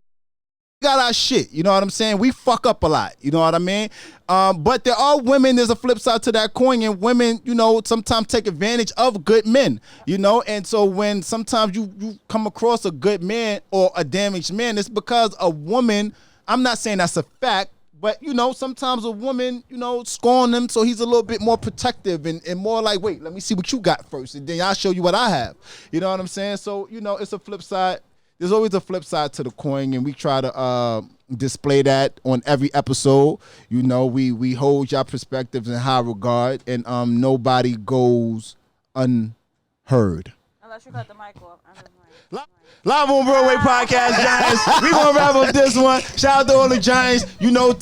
got our shit. You know what I'm saying? We fuck up a lot. You know what I mean? But there are women, there's a flip side to that coin, and women, sometimes take advantage of good men, and so when sometimes you come across a good man or a damaged man, it's because a woman, I'm not saying that's a fact, but, sometimes a woman, scorn him, so he's a little bit more protective and more like, wait, let me see what you got first, and then I'll show you what I have. You know what I'm saying? So, it's a flip side. There's always a flip side to the coin, and we try to display that on every episode. We hold y'all perspectives in high regard, and nobody goes unheard.
Unless you cut the mic off.
Live on Broadway Podcast, Giants. We gonna wrap up this one. Shout out to all the Giants.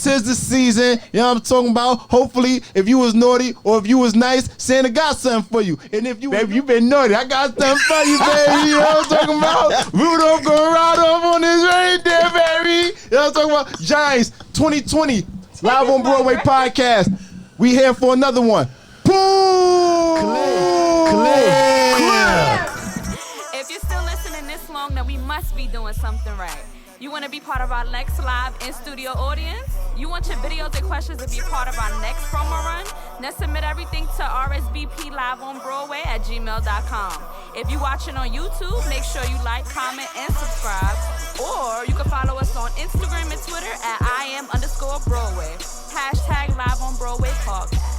Tis the season. You know what I'm talking about? Hopefully, if you was naughty or if you was nice, Santa got something for you. And if you been naughty, I got something for you, baby. You know what I'm talking about? Rudolph gonna ride off on this reindeer, baby. You know what I'm talking about? Giants 2020, Live on Broadway Podcast. We here for another one. Boom! Clear.
If you're still listening this long, then we must be doing something right. You want to be part of our next live in-studio audience? You want your videos and questions to be part of our next promo run? Then submit everything to rsbpliveonbroadway@gmail.com. If you're watching on YouTube, make sure you like, comment, and subscribe. Or you can follow us on Instagram and Twitter at @IM_Broadway. #Live on Broadway Podcast.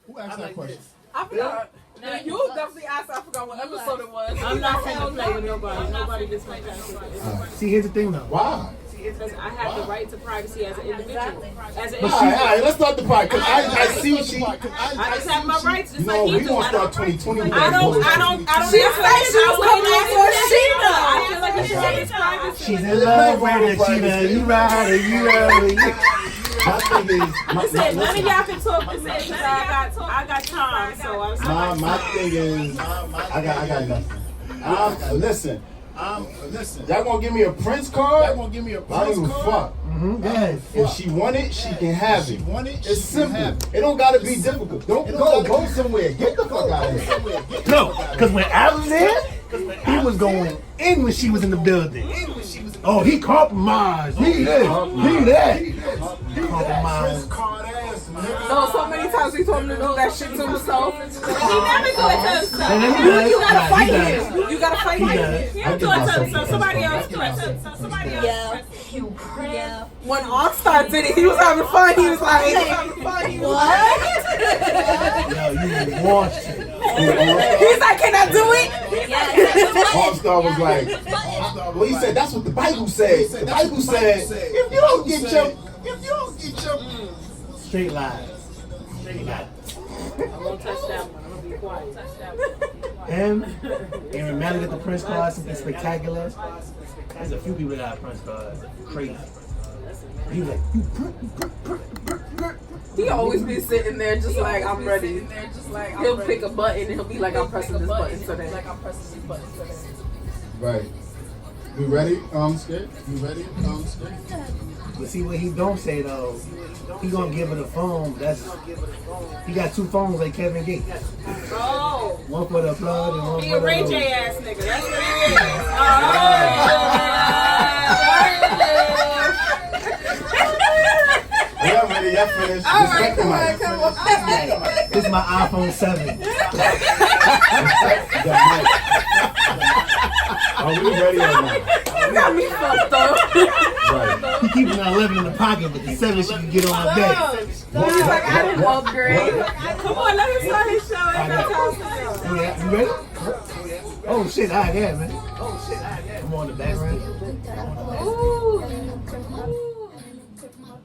Who asked that question?
I forgot. Now, you definitely asked. I forgot what episode it was.
I'm not going to play with nobody. Nobody gets my password.
See, here's the thing though. Why?
Because I have the right to privacy as an individual.
All right, let's start the part. Cause I see she.
I just have my rights. Just like
we
you do.
gonna start 2020.
I don't.
She said she was coming on for Sheena.
I feel like it's Sheena's privacy.
She's in love with it, Sheena. You ride it. My thing is,
none of y'all can talk to me because I got time. So I was
my thing is, I got nothing. Listen,
Listen. Y'all gonna give me a Prince card? Y'all gonna give me a Prince card? I don't give a fuck. If she want it, she can have it. It's simple. It don't gotta be difficult. Don't go somewhere. Get the fuck out of here.
No, because when I was there, he was going in when she was in the building. Oh, he compromised. He that. Compromised.
No, so many times we told him to do that shit to himself. He
never do it to himself.
You gotta fight him. You gotta fight him.
He don't do it to himself. Somebody else do it to himself. Somebody else.
Yeah. When Oxstar did it, he was having fun. He was like, what?
Yo, you washed it.
He's like, can I do it?
All-Star was like, well, he said that's what the Bible says. The Bible said, if you don't get your
straight lies.
I'm gonna touch that one. I'm gonna be quiet.
Him, Aaron Malley got the Prince card, something spectacular. There's a few people that got a Prince card. Crazy. He was like,
he always be sitting there just like, I'm ready. He'll pick a button and he'll be like, I'm pressing this button today.
Right. You ready? Skate? You ready? Skate?
But see what he don't say though, he gonna give her the phone. He got two phones like Kevin Gates.
Oh.
One for the plug and one
He
for
a
the
Ray J ass nigga. That's what he is.
Y'all ready? Y'all finished?
All right, come on.
This is my iPhone 7.
Are we ready or not?
You got me fucked up.
Right.
He keeping an 11 in the pocket, but the 7 she can get on deck.
He's like, I didn't upgrade.
Come on, let him start his show.
Yeah, you ready? Oh shit, I got man. I'm on the background.
Ooh.